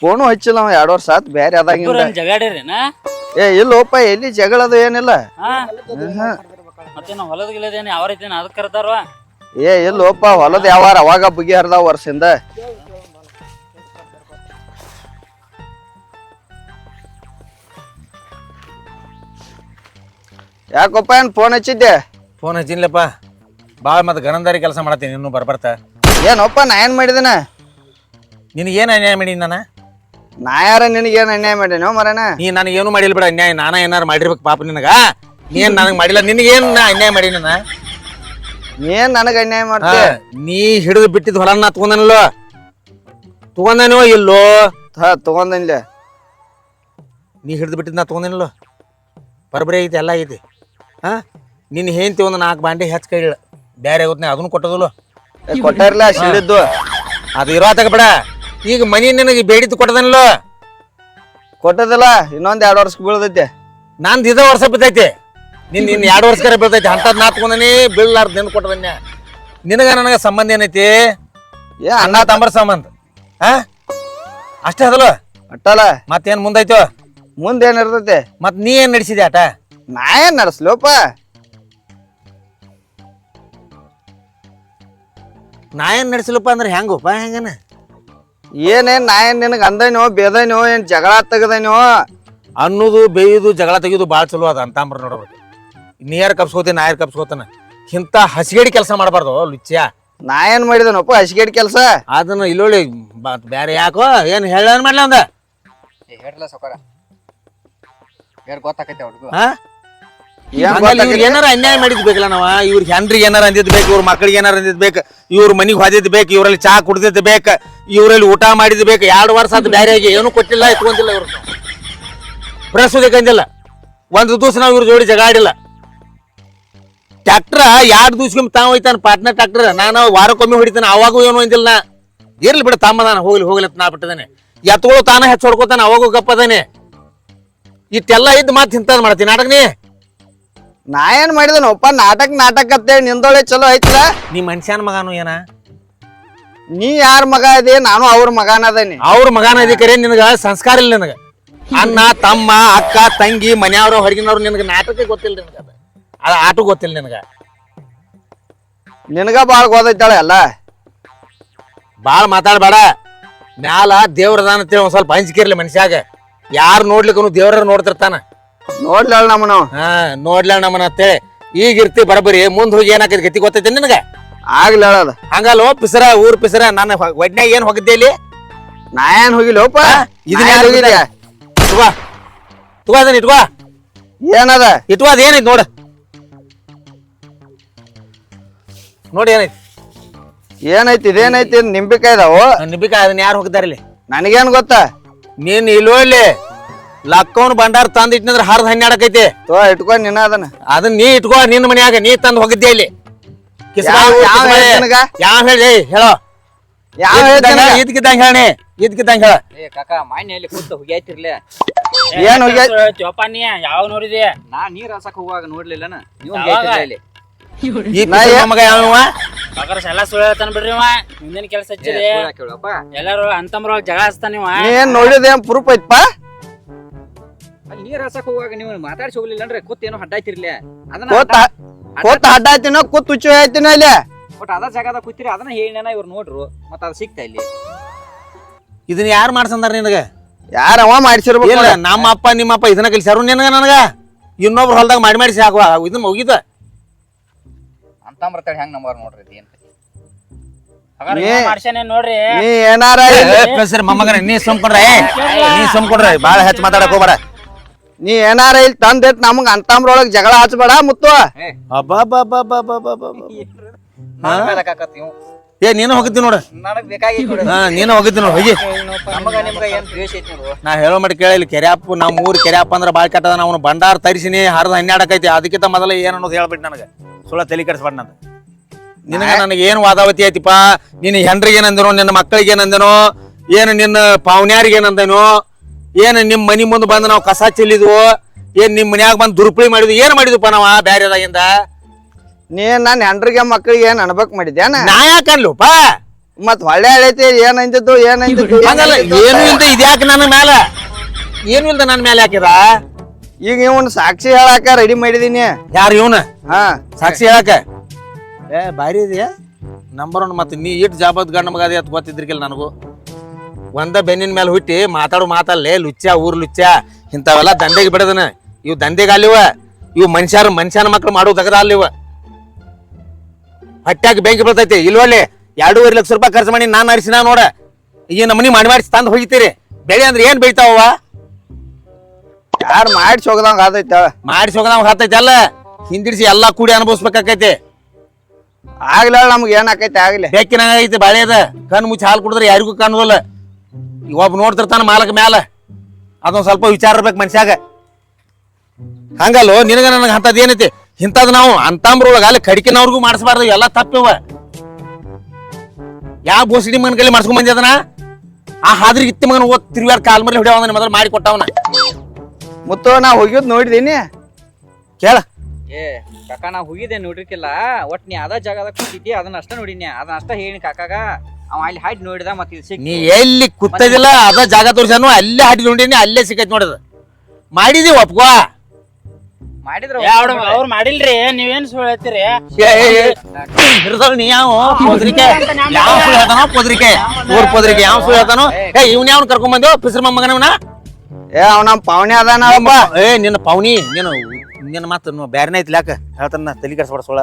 ಫೋನು ಹಚ್ಚಿಲ್ಲ ಅವ 2 ವರ್ಷ ಆತ್ ಬೇರೆ ಅದಾಗಿಂದ. ಜಗಾಡಿರೇನಾ? ಇಲ್ಲೋಪ ಎಲ್ಲಿ ಜಗಳದು ಏನಿಲ್ಲ. ಮತ್ತೆ ನಾವು ಹೊಲದ ಗಿಲದೇನು ಯಾವ ರೀತಿ ಅದಕ್ಕೆ ಕರ್ತಾರ? ಇಲ್ಲೋಪ ಹೊಲದ ಯಾವಾರ ಅವಾಗ ಬುಗಿ ಹರಿದಾವ ವರ್ಷದಿಂದ. ಯಾಕಪ್ಪ ಏನ್ ಫೋನ್ ಹಚ್ಚಿದ್ದೆ? ಫೋನ್ ಹಚ್ಚಿನ್ಲಪ್ಪ ಭಾಳ ಮತ್ತೆ ಗನಂದಾರಿ ಕೆಲಸ ಮಾಡತ್ತೀನಿ ಇನ್ನು ಬರ್ಬರ್ತ. ಏನಪ್ಪ ನಾ ಏನ್ ಮಾಡಿದಿನ? ನಿನಗೇನು ಅನ್ಯಾಯ ಮಾಡೀನಿ ನಾನು? ನಾ ಯಾರ ನಿನಗೇನು ಅನ್ಯಾಯ ಮಾಡೇನೋ ಮರಣ? ನೀ ನನಗೇನು ಮಾಡಿಲ್ಲ ಬಿಡ ಅನ್ಯಾಯ. ನಾನ ಏನಾರು ಮಾಡಿರ್ಬೇಕು ಪಾಪ ನಿನಗ. ನೀನ್ ನನಗೆ ಮಾಡಿಲ್ಲ. ನಿನಗೇನು ನಾ ಅನ್ಯಾಯ ಮಾಡೀನಿ ನಾನು? ನೀನ್ ನನಗ ಅನ್ಯಾಯ ಮಾಡ್ತಿ? ನೀ ಹಿಡಿದು ಬಿಟ್ಟಿದ್ ಹೊಲ ನಾ ತಗೊಂಡನಲ್ಲೋ ತಗೊಂಡನೋ ಇಲ್ಲೋ? ತಗೊಂದಿಲ್ಲ. ನೀ ಹಿಡಿದು ಬಿಟ್ಟಿದ್ ನಾ ತಗೊಂಡನಲ್ಲೋ? ಬರಬರಿ ಐತಿ ಎಲ್ಲ ಐತಿ. ನಿನ್ನ ಹೆಂಡತಿ ಒಂದು 4 ಬಾಂಡೆ ಹೆಚ್ಚ ಕೈ ಬ್ಯಾರೆ ಆಗುತ್ತೆ ಅದನ್ನು ಕೊಟ್ಟದಲ್ಲ ಕೊಟ್ಟಾರಲ್ಲ ಸಿಳಿದ್ದು ಅದು ಇರೋ ತಗಬೇಡ. ಈಗ ಮನಿ ನಿನಗೆ ಬೇಡಿದ್ದು ಕೊಟ್ಟದನಲ್ಲೋ? ಕೊಟ್ಟದಿಲ್ಲ. ಇನ್ನೊಂದ್ 2 ವರ್ಷಕ್ಕೆ ಬೀಳ್ದೈತೆ. ನಂದು ಇದ ವರ್ಷ ಬಿದ್ದೈತಿ. ನಿನ್ನ 2 ವರ್ಷಕ್ಕರ ಬೀಳ್ತೈತಿ. ಅಂತದ್ ನಾ ತಗೊಂಡನಿ ಬೀಳಲಾರ್ದು ನಿನ್ ಕೊಟ್ಟದನ್ಯ. ನಿನಗ ನನಗ ಸಂಬಂಧ ಏನೈತಿ? ಅಣ್ಣ ತಮ್ಮರ ಸಂಬಂಧ. ಅಷ್ಟೇ ಅದಲ್ಲ ಅಟ್ಟಲ್ಲ. ಮತ್ತೇನ್ ಮುಂದೈತೋ? ಮುಂದೇನ್ ಇರ್ತೈತೆ? ಮತ್ ನೀ ಏನ್ ನಡೆಸಿದೆ ಆಟ? ನಾ ಏನ್ ನಡ್ಸ್ಲೋಪ? ನಾ ಏನ್ ನಡೆಸಲಪ್ಪ ಅಂದ್ರೆ ಹೆಂಗಪ್ಪ ಹೆಂಗನ? ಏನೇನ್ ನಾ ಏನ್ ನಿನಗ ಅಂದನೋ ಬೇದನೋ ಏನ್ ಜಗಳ ತೆಗದನೋ? ಅನ್ನೋದು ಬೇಯುದು ಜಗಳ ತೆಗಿಯೋದು ಭಾಳ ಚಲೋ ಅದ ಅಂತಂಬ್ರ ನೋಡ್ಬೇಕು. ನೀರ್ ಕಪ್ಸ್ಕೋತಿ ನಾ ಯಾರು ಕಪ್ಸ್ಕೋತಾನ. ಇಂಥ ಹಸಿಗೇಡಿ ಕೆಲಸ ಮಾಡಬಾರ್ದು ಲುಚ್ಯ. ನಾ ಏನ್ ಮಾಡಿದನಪ್ಪ ಹಸಿಗೇಡಿ ಕೆಲಸ? ಅದನ್ನ ಇಲ್ಲೊಳ್ಳಿ ಬ್ಯಾರೆ ಯಾಕೋ ಏನ್ ಹೇಳ ಮಾಡ್ಲ ಅಂದ ಹೇಳ್ರಲ್ಲ ಸೌಕಾರ ಗೊತ್ತಾಕೈತೆ ಅವ್ರಿಗೂ. ಏನಾರ ಅನ್ಯಾಯ ಮಾಡಿದ್ ಬೇಕಲ್ಲ ನಾವ. ಇವ್ರಿಗೆ ಹೆಂಡ್ರಿಗೆ ಏನಾರ ಅಂದಿದ್ ಬೇಕು, ಇವ್ರ ಮಕ್ಳಿಗೆ ಏನಾರ ಅಂದಿದ್ ಬೇಕು, ಇವ್ರ ಮನಿಗೆ ಹೋದಿದ್ ಬೇಕು, ಇವ್ರಲ್ಲಿ ಚಾ ಕುಡ್ದಿದ್ ಬೇಕು, ಇವ್ರಲ್ಲಿ ಊಟ ಮಾಡಿದ್ ಬೇಕು. 2 ವರ್ಷ ಅದು ಬೇರೆ ಆಗಿ ಏನು ಕೊಟ್ಟಿಲ್ಲ ಇಟ್ಕೊಂತಿಲ್ಲ. ಇವ್ರ ಪ್ರಸ್ತುತಂದಿಲ್ಲ. ಒಂದು ದಿವಸ ನಾವು ಇವ್ರ ಜೋಡಿ ಜಗ ಆಡಿಲ್ಲ. ಟ್ಯಾಕ್ಟ್ರ 2 ದಿವ್ಸಕ್ಕೊಮ್ಮೆ ತಾವ್ ಹೋಯ್ತಾನ ಪಾಟ್ನಾ ಟ್ಯಾಕ್ಟರ್. ನಾನು ವಾರಕ್ಕೊಮ್ಮೆ ಹೊಡಿತಾನೆ. ಅವಾಗೂ ಏನು ಅಂದಿಲ್ಲ. ನಾ ಇರ್ಲಿ ಬಿಡ ತಮ್ಮದಾನ ಹೋಗ್ಲಿ ನಾ ಬಿಟ್ಟದಾನೆ. ಎತ್ಗಳು ತಾನ ಹೆಚ್ಚು ಹೊಡ್ಕೋತಾನ. ಅವಾಗೂ ಗಪ್ಪದಾನೆ. ಇಟ್ಟೆಲ್ಲ ಇದ್ದು ಮಾತು ಇಂಥದ್ ಮಾಡ್ತೀನಿ ನಾಟಕ. ನಾ ಏನ್ ಮಾಡಿದನಪ್ಪ? ನಾಟಕ ಅಂತೇಳಿ ನಿಂದೊಳೆ ಚಲೋ ಐತಿಲ್ಲ. ನೀ ಮನುಷ್ಯನ ಮಗಾನು ಏನ? ನೀ ಯಾರ ಮಗ ಅದೇ? ನಾನು ಅವ್ರ ಮಗಾನ ಅದೇನಿ. ಅವ್ರ ಮಗಾನ ಅಧಿಕಾರಿ. ನಿನಗ ಸಂಸ್ಕಾರ ಇಲ್ಲ. ನಿನಗ ಅಣ್ಣ ತಮ್ಮ ಅಕ್ಕ ತಂಗಿ ಮನೆಯವ್ರ ಹೊರಗಿನವ್ರು. ನಿನಗ ನಾಟಕ ಗೊತ್ತಿಲ್ಲ. ನಿನಗ ಅದ ಆಟ ಗೊತ್ತಿಲ್ಲ. ನಿನಗ ಬಾಳ ಗೊತ್ತೈತಾಳೆ ಎಲ್ಲ. ಬಾಳ ಮಾತಾಡ್ಬೇಡ. ಮ್ಯಾಲ ದೇವ್ರದಾನ ಅಂತೇಳಿ ಒಂದ್ ಸ್ವಲ್ಪ ಹಂಚಿಕೆ ಇರ್ಲಿ ಮನುಷ್ಯಾಗ. ಯಾರು ನೋಡ್ಲಿಕ್ಕೂ ದೇವ್ರ ನೋಡ್ತಿರ್ತಾನ. ನೋಡ್ಲ ನಮ್ಮನ ನೋಡ್ಲ ನಮ್ಮನ ಅಂತೇಳಿ ಈಗ ಇರ್ತಿ ಬರಬರಿ. ಮುಂದ್ ಹೋಗಿ ಏನಾಕೈತಿ ಗತಿ ಗೊತ್ತೈತಿ ನಿನಗ? ಆಗ್ಲಿ ಹೇಳದ. ಹಂಗಲ್ಲ ಪಿಸರ ಊರ್ ಪಿಸರ. ನನ್ನ ಒಡ್ನ್ಯಾಗ ಏನ್ ಹೋಗಿದ್ದೆ ಇಲ್ಲಿ? ನಾ ಏನ್ ಹೋಗಿಲ್ಲಪ್ಪ. ಇದನ್ನ ಇಟ್ಕೋ ಅದನ್ನ ಇಟ್ಕೋ. ಏನದ ಇಟ್ಕೋ ಅದ ಏನೈತಿ ನೋಡ. ನೋಡಿ ಏನೈತಿ? ಏನೈತಿ? ಇದೇನೈತಿ? ನಿಂಬಿಕಾಯಿ ಇದಾವು. ನಿಂಬಿಕಾಯಿ ಅದನ್ನ ಯಾರು ಹೋಗಿದ್ದಾರೆ ಇಲ್ಲಿ? ನನಗೇನ್ ಗೊತ್ತ? ನೀನ್ ಇಲ್ಲೋ ಇಲ್ಲಿ ಲಕ್ಕವನ್ ಭಂಡಾರ ತಂದ್ ಇಟ್ನಂದ್ರ ಹರ್ದ್ 12 ಆಕೈತಿ. ಇಟ್ಕೊ ನಿನ್ನ ಅದನ್ನ ನೀ ಇಟ್ಕೋ ನಿನ್ನ ಮನ್ಯಾಗ. ನೀ ತಂದ್ ಹೋಗಿದ್ದೆ ಇಲ್ಲಿ. ಯಾವ ಹೇಳಿ ಹೇಳೋ. ಇದ್ಕಿದ್ದಂಗ ಹೇಳಿ. ಇದ್ಕಿದ್ದಂಗ ಹೇಳ. ಕಾಕ ಮಾನ್ಯಲ್ಲಿ ಕೂತ ಹೋಗ್ಯಾತಿರ್ಲಿ. ಏನ್ ಹೋಗ್ಯ ನೀ ಯಾವ ನೋಡಿದೆ? ನಾ ನೀರ್ ಹಾಸಕ್ ಹೋಗುವಾಗ ನೋಡ್ಲಿಲ್ಲನ ನೀವು ಇಲ್ಲಿ. ಈ ಮಗ ಯಾವ ಎಲ್ಲ ಸುಳ್ಳು ಹೇಳ್ತಾನ ಬಿಡ್ರಿ. ಮುಂದಿನ ಕೆಲಸ ಹಚ್ಚಿರಿ ಎಲ್ಲಾರು ಅಂತಮ್ರೊಳಗ ಜಗಳ ಹಚ್ತಾನ. ಏನ್ ನೋಡಿದ ಪ್ರೂಫ್ ಐತ್ಪ? ಅಲ್ಲಿ ನೀರ್ ಹಾಸಕ್ ಹೋಗುವಾಗ ನೀವು ಮಾತಾಡ್ಸಿ ಹೋಗ್ಲಿಲ್ಲ ಅಂದ್ರೆ ಕೂತ್ ಏನೋ ಅಡ್ಡಾಯ್ತಿರ್ಲಿ. ಕೂತ್ ಅಡ್ಡ ಆಯ್ತಿನೋ ಕೂತ್ ಹುಚ್ಚು ಆಯ್ತಿನೋ ಇಲ್ಲಿ. ಬಟ್ ಅದ ಜಾಗದಾಗ ಕೂತಿರಿ ಅದನ್ನ ಹೇಳಿನ ಇವ್ರು ನೋಡ್ರು. ಮತ್ತ ಅದ್ ಸಿಕ್ತಾ ಇಲ್ಲಿ ಇದನ್ನ ಯಾರು ಮಾಡ್ಸಂದಾರ ನಿನಗೆ? ಯಾರವ ಮಾಡಿಸಿರ್ಬೇಕು ಇಲ್ಲ ನಮ್ಮ ಅಪ್ಪ ನಿಮ್ಮಪ್ಪ ಇದನ್ನ ಕಲಿಸ್ಯಾರು ನಿನಗ ನನಗ ಇನ್ನೊಬ್ರು ಹೊಲ್ದಾಗ ಮಾಡಿ ಸಾಕು ಇದನ್ನ ಮುಗಿದ ಅಂತಂಬರ್ತಾಳೆ ಹೆಂಗ್ ನಂಬರ್ ನೋಡ್ರಿ ಇದು ಏನ್ ಮಾಡ್ಸೇನೆ ನೋಡ್ರಿ. ನೀ ಏನಾರ ಸರಿ ಮೊಮ್ಮಗನ ನೀ ಸುಮ್ಕೊಂಡ್ರೆ ಬಾಳ ಹೆಚ್ಚು ಮಾತಾಡಕ್ ಹೋಗ್ಬೇಡ. ನೀ ಏನಾರ ಇಲ್ಲಿ ತಂದಿಟ್ ನಮಗ್ ಅಂತಂಬ್ರೊಳಗ್ ಜಗಳ ಹಚ್ಬೇಡ ಮುತ್ತು. ಏ ನೀನು ಹೋಗಿದ್ದಿ ನೋಡು. ನನಗ್ ಬೇಕಾಗಿ ನೀನು ಹೋಗಿದ್ದಿ ನೋಡು ಹೋಗಿ. ನಮಗ ನಿಮ್ಗ ಏನ್ ದ್ವೇಷ ಐತಿ ನೋಡು. ನಾ ಹೇಳೋ ಮಾಡಿ ಕೇಳಿಲ್ಲ ಕೆರ್ಯಾಪ್ ನಮ್ಮ ಊರ್ ಕೆರ್ಯಾಪ್ ಅಂದ್ರ ಬಾಳ್ ಕೆಟ್ಟದ. ನಾವು ಬಂಡಾರ ತರಿಸಿನಿ ಹರಿದ 12 ಐತಿ. ಅದಕ್ಕಿಂತ ಮೊದಲ ಏನ್ ಅನ್ನೋದು ಹೇಳ್ಬಿಟ್ಟು ನನಗೆ ಸುಳ್ಳ ತಲೆ ಕೆಡಿಸ್ಬೇಡ ನಂದು. ನಿನಗ ನನಗೆ ಏನು ವಾದಾವತಿ ಐತಿಪ್ಪ? ನಿನ್ನ ಹೆಂಡ್ರಿಗೆ ಏನಂದನೋ, ನಿನ್ನ ಮಕ್ಕಳಿಗೆ ಏನಂದನೋ, ಏನು ನಿನ್ನ ಪಾವನ್ಯಾರಿಗೆ ಏನಂದನೋ, ಏನು ನಿಮ್ಮ ಮನಿ ಮುಂದೆ ಬಂದು ನಾವು ಕಸ ಚೆಲ್ಲಿದ್ವು, ಏನ್ ನಿಮ್ಮ ಮನ್ಯಾಗ ಬಂದು ದುರುಪಳಿ ಮಾಡಿದ್ವು, ಏನು ಮಾಡಿದ್ವಪ್ಪ ನಾವ ಬ್ಯಾರೆದಾಗಿಂದ? ನೀ ನನ್ ಹೆಂಡ್ರಿಗೆ ಮಕ್ಕಳಿಗೆ ಏನ್ ಅನ್ಬೇಕ್ ಮಾಡಿದ್ಯಾನ? ನಾ ಯಾಕನ್ಲುಪ್ಪ? ಮತ್ ಹೊಳ್ಳೆ ಹೇಳೈತಿ ಏನ್ ಅಂತಿದ್ದು ಹಂಗಲ್ಲ, ಏನು ಇಲ್ದ ಇದ್ಯಾಕೆ ನನ್ನ ಮ್ಯಾಲ? ಏನು ಇಲ್ದ ನನ್ನ ಮ್ಯಾಲ ಹಾಕಿದ? ಈಗ ಇವನ್ ಸಾಕ್ಷಿ ಹೇಳಾಕ ರೆಡಿ ಮಾಡಿದೀನಿ. ಯಾರು ಇವನ? ಹಾ ಸಾಕ್ಷಿ ಹೇಳಕ? ಏ ಬಾರಿ ಇದೆಯಾ ನಂಬರ್ 1. ಮತ್ತೆ ನೀ ಇಟ್ಟು ಜಾಬದ್ ಗಂಡ ಮಗ ಅದೇ ಅಂತ ಗೊತ್ತಿದ್ರಿಗಿಲ್ಲ ನನಗೂ. ಒಂದ ಬೆನ್ನಿನ ಮೇಲೆ ಹುಟ್ಟಿ ಮಾತಾಡು ಮಾತಲ್ಲೇ ಲುಚ್ಚ ಊರ್ ಲುಚ್ಚ ಇಂಥವೆಲ್ಲ ದಂಧೆಗೆ ಬಿಡದನ. ಇವು ದಂಧೆಗೆ ಅಲ್ಲಿವ, ಇವು ಮನುಷ್ಯನ ಮಕ್ಳು ಮಾಡೋ ತಗದ ಅಲ್ಲಿವ. ಹೊಟ್ಯಾಗ ಬೆಂಕಿ ಬರ್ತೈತಿ ಇಲ್ವಲ್ಲಿ. 2.5 ಲಕ್ಷ ರೂಪಾಯಿ ಖರ್ಚು ಮಾಡಿ ನಾನು ಅರಿಸಿನ ನೋಡ. ಈ ನಮ್ಮನಿ ಮಾಡಿ ತಂದು ಹೋಗಿತೀರಿ. ಬೆಳೆ ಅಂದ್ರೆ ಏನ್ ಬೆಳಿತಾವ? ಯಾರು ಮಾಡಿಸಿ ಹೋಗದಂಗ ಆದೈತ ಮಾಡಿಸಿ ಹೋಗದ ಹತ್ತೈತಿ ಅಲ್ಲ, ಹಿಂದಿಡಿಸಿ ಎಲ್ಲಾ ಕೂಡಿ ಅನುಭವಿಸ್ಬೇಕಾಕೈತಿ. ಆಗ್ಲ ನಮ್ಗೆ ಏನ್ ಆಕೈತಿ ಆಗ್ಲಿ. ಬೆಕ್ಕಿನಾಗ ಐತಿ ಬಾಳೆ ಅದ. ಕಣ್ಣು ಮುಚ್ಚಿ ಹಾಲು ಕುಡಿದ್ರೆ ಯಾರಿಗೂ ಕಾಣುದಲ್ಲ. ಒಬ್ಬ ನೋಡ್ತಿರ್ತಾನ ಮಾಲಕ ಮ್ಯಾಲ, ಅದೊಂದ್ ಸ್ವಲ್ಪ ವಿಚಾರ ಇರ್ಬೇಕು ಮನ್ಷ್ಯಾಗ. ಹಂಗಲ್ಲೋ ನಿನಗ ನನಗ ಅಂತದ್ ಏನೈತಿ? ಇಂಥದ್ ನಾವು ಅಂತಂಬ್ರೊಳಗ ಅಲ್ಲಿ ಕಡಿಕಿನವ್ರಿಗೂ ಮಾಡಿಸ್ಬಾರ್ದು. ಎಲ್ಲ ತಪ್ಪಿವ. ಯಾವ ಬೋಸಡಿ ಮಗನ ಕೈಲಿ ಮಾಡ್ಸ್ಕೊಂಡ್ ಬಂದಿ ಅದನ್ನ? ಆ ಹಾದ್ರಿಗೆ ಇತ್ತಿ ಮಗನ ಓದ್ ತಿರುಗಾಡ್ ಕಾಲ್ ಮರ್ಲಿ ಹೊಡ್ಯಾವ ಮೊದಲು ಮಾಡಿ ಕೊಟ್ಟವನ. ಮುತ್ತು ನಾ ಹೋಗಿದ್ ನೋಡಿದೀನಿ. ಕೇಳ ಏ ಕಾಕ ನಾ ಹೋಗಿದ್ದೆ ನೋಡ್ರಿಕಿಲ್ಲ. ಒಟ್ ನೀ ಅದ ಜಾಗದಾಗ ಕೂತಿದ್ದಿ, ಅದನ್ನ ಅಷ್ಟ ನೋಡಿನಿ. ಅದನ್ನ ಅಷ್ಟ ಹೇಳಿ ಕಾಕಾಗ. ಅವ ಅಲ್ಲಿ ಹಾಡಿ ನೋಡಿದ ಮತ್ತೆ ಇಲ್ಲಿ ಸಿಕ್. ನೀ ಎಲ್ಲಿ ಕೂತದಿಲ್ಲ ಅದ ಜಾಗ ತೋರ್ಸಾನು, ಅಲ್ಲೇ ಹಾಡಿ ನೋಡಿನಿ, ಅಲ್ಲೇ ಸಿಕ್ಕೈತಿ ನೋಡದ. ಮಾಡಿದಿ ಒಪ್ಕೋ. ಮಾಡಿದ್ರ ಅವ್ರು ಮಾಡಿಲ್ರಿ, ನೀವೇನ್ ಸುಳ್ಳು ಹೇಳ್ತೀರಿ? ನೀ ಯಾವ ಪೋದ್ರಿಕೆ? ಯಾವ ಸುಳ್ಳು ಹೇಳ್ತಾನೋ ಪೋದ್ರಿಕೆ? ಊರ್ ಪೋದ್ರಿಕೆ ಯಾವ ಸುಳ್ಳು ಹೇಳ್ತಾನೋ? ಏ ಇವ್ನ ಯಾವನ್ ಕರ್ಕೊಂಡ್ ಬಂದೇವ್ ಪಿಸ್ರ ಮೊಮ್ಮಗನವನ? ಏ ಅವ್ ನಮ್ ಪಾವನೆ ಅದಾನ. ಏ ನಿನ್ನ ಪಾವನಿ ನಿನ್ನ ಮಾತು ಬ್ಯಾರನೇ ಐತಿ ಯಾಕ ಹೇಳ್ತಾನ ತಲೆ ಕೆಡಿಸ್ಬೇಡ ಸುಳ್ಳ.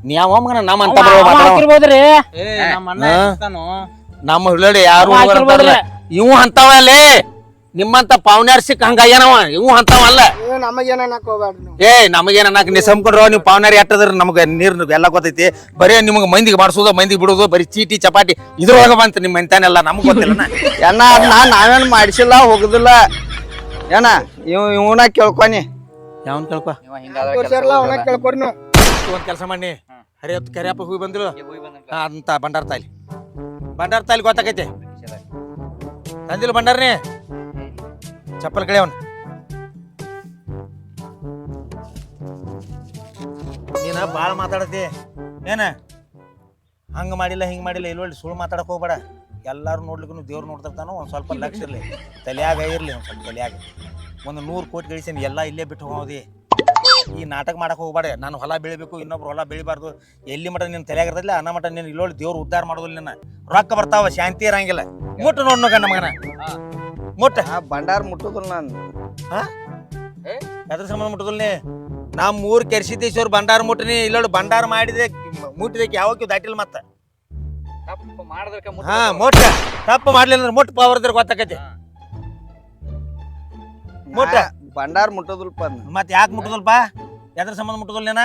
ನೀ ಯಾವ ಮಗನ ನಮ್ಮ ಅಂತ ಹಾಕಿರ್ಬೋದ್ರಿ. ನಮ್ಮ ಹುಳ್ಳಡಿ ಯಾರು ಇವು ಅಂತವಲ್ಲೇ. ನಿಮ್ಮಂತ ಪಾವನ್ಯಾರ ಸಿಕ್ಕ ಹಂಗಾಗ್ಯಾನವ. ಇವು ಅಂತವಲ್ಲ. ಏ ನಮಗೇನ ನೀ ಸಂಕೊಂಡ್ರ ನೀವು ಪಾವನ್ಯಾರ ಎಟ್ಟದ್ರ ನಮ್ಗ ನೀರ್ ಎಲ್ಲ ಗೊತ್ತೈತಿ. ಬರೀ ನಿಮ್ಗೆ ಮಂದಿಗೆ ಮಾಡ್ಸೋದು, ಮಂದಿಗೆ ಬಿಡೋದು, ಬರೀ ಚೀಟಿ ಚಪಾಟಿ ಇದ್ರೊಳಗ ಬಂತ ನಿಮ್ ಮಂತಾನೆಲ್ಲ ನಮಗ್ ಗೊತ್ತಿಲ್ಲ. ಏನ ನಾವೇನ್ ಮಾಡಿಸಿಲ್ಲ ಹೋಗುದಿಲ್ಲ. ಏನ ಇವನ ಕೇಳ್ಕೊನಿ. ಯಾವನ್ ಕೇಳ್ಕೊ? ಒಂದ್ ಕೆಲಸ ಮಾಡಿ ಹರಿಯತ್ ಕರಿಯಪ್ಪ ಹೋಗಿ ಬಂದಿರು ಅಂತ ಬಂಡಾರ ತಾಲಿ ಗೊತ್ತಾಕೈತಿ. ತಂದಿಲ್ಲ ಬಂಡಾರ್ನಿ ಚಪ್ಪಲ್ ಕಡೆ ಅವನ್. ನೀನ ಬಾಳ ಮಾತಾಡತಿ ಏನ? ಹಂಗ ಮಾಡಿಲ್ಲ ಹಿಂಗ್ ಮಾಡಿಲ್ಲ ಇಲ್ವಳ್ಳಿ ಸುಳ್ಳು ಮಾತಾಡಕ್ ಹೋಗ್ಬೇಡ. ಎಲ್ಲಾರು ನೋಡ್ಲಿಕ್ಕೂ ದೇವ್ರು ನೋಡ್ತಿರ್ತಾನೋ. ಒಂದ್ ಸ್ವಲ್ಪ ಲಕ್ಷ ಇರ್ಲಿ ತಲೆಯಾಗ ಇರ್ಲಿ. ಒಂದ್ ಸ್ವಲ್ಪ ತಲೆಯಾಗ 100 ಕೋಟಿ ಗಳಿಸೀನಿ. ಎಲ್ಲ ಇಲ್ಲೇ ಬಿಟ್ಟು ಹೋಗೋದಿ. ಈ ನಾಟಕ ಮಾಡಕ್ ಹೋಗ್ಬೇಡ. ನಾನು ಹೊಲ ಬೆಳಿಬೇಕು, ಇನ್ನೊಬ್ರು ಹೊಲ ಬೆಳಿಬಾರ್ದು. ಎಲ್ಲಿ ಮಟ ನಿನ್ ತಲೆಯಾಗ ಇರ್ತದಿಲ್ಲ ಅನ್ನ ಮಟ ನೀನ್ ಇಲ್ಲೊಳ್ಳಿ ದೇವ್ರು ಉದ್ಧಾರ ಮಾಡೋದಿಲ್ಲ. ನಿನ್ನ ರೊಕ್ಕ ಬರ್ತಾವ, ಶಾಂತಿ ಇರಂಗಿಲ್ಲ. ಮುಟ್ಟು ನೋಡ್ ಗಂಡ ಮಗನ ಮುಟ್ಟ. ಬಂಡಾರ ಮುಟ್ಟುದಿಲ್ಲ ನಾನು. ಎದ್ರ ಸಂಬಂಧ ಮುಟ್ಟುದಿಲ್ಲ? ನಮ್ಮ ಊರ್ ಕೆರ್ಸಿದ್ದೇಶ್ವರ್ ಬಂಡಾರ ಮುಟ್ಟನಿ. ಇಲ್ಲೊಳ್ಳಿ ಬಂಡಾರ ಮಾಡಿದೆ ಮುಟ್ಟಿದಕ್ಕೆ ಯಾವಕ್ಕೂ ದಾಟಿಲ್ಲ. ಮತ್ತ ಹಾ ಮುಟ್ಟ. ತಪ್ಪು ಮಾಡ್ಲಿಲ್ಲ ಅಂದ್ರೆ ಮುಟ್ಟು ಪವರ್ದ್ರ ಗೊತ್ತಾಕೈತಿ. ಮುಟ್ಟ ಬಂಡಾರ ಮುಟ್ಟುದಿಲ್ಪ. ಮತ್ ಯಾಕೆ ಮುಟ್ಟುದಲ್ಪ? ಎದ್ರ ಸಂಬಂಧ ಮುಟ್ಟುದಿಲ್ಲ? ನೀನ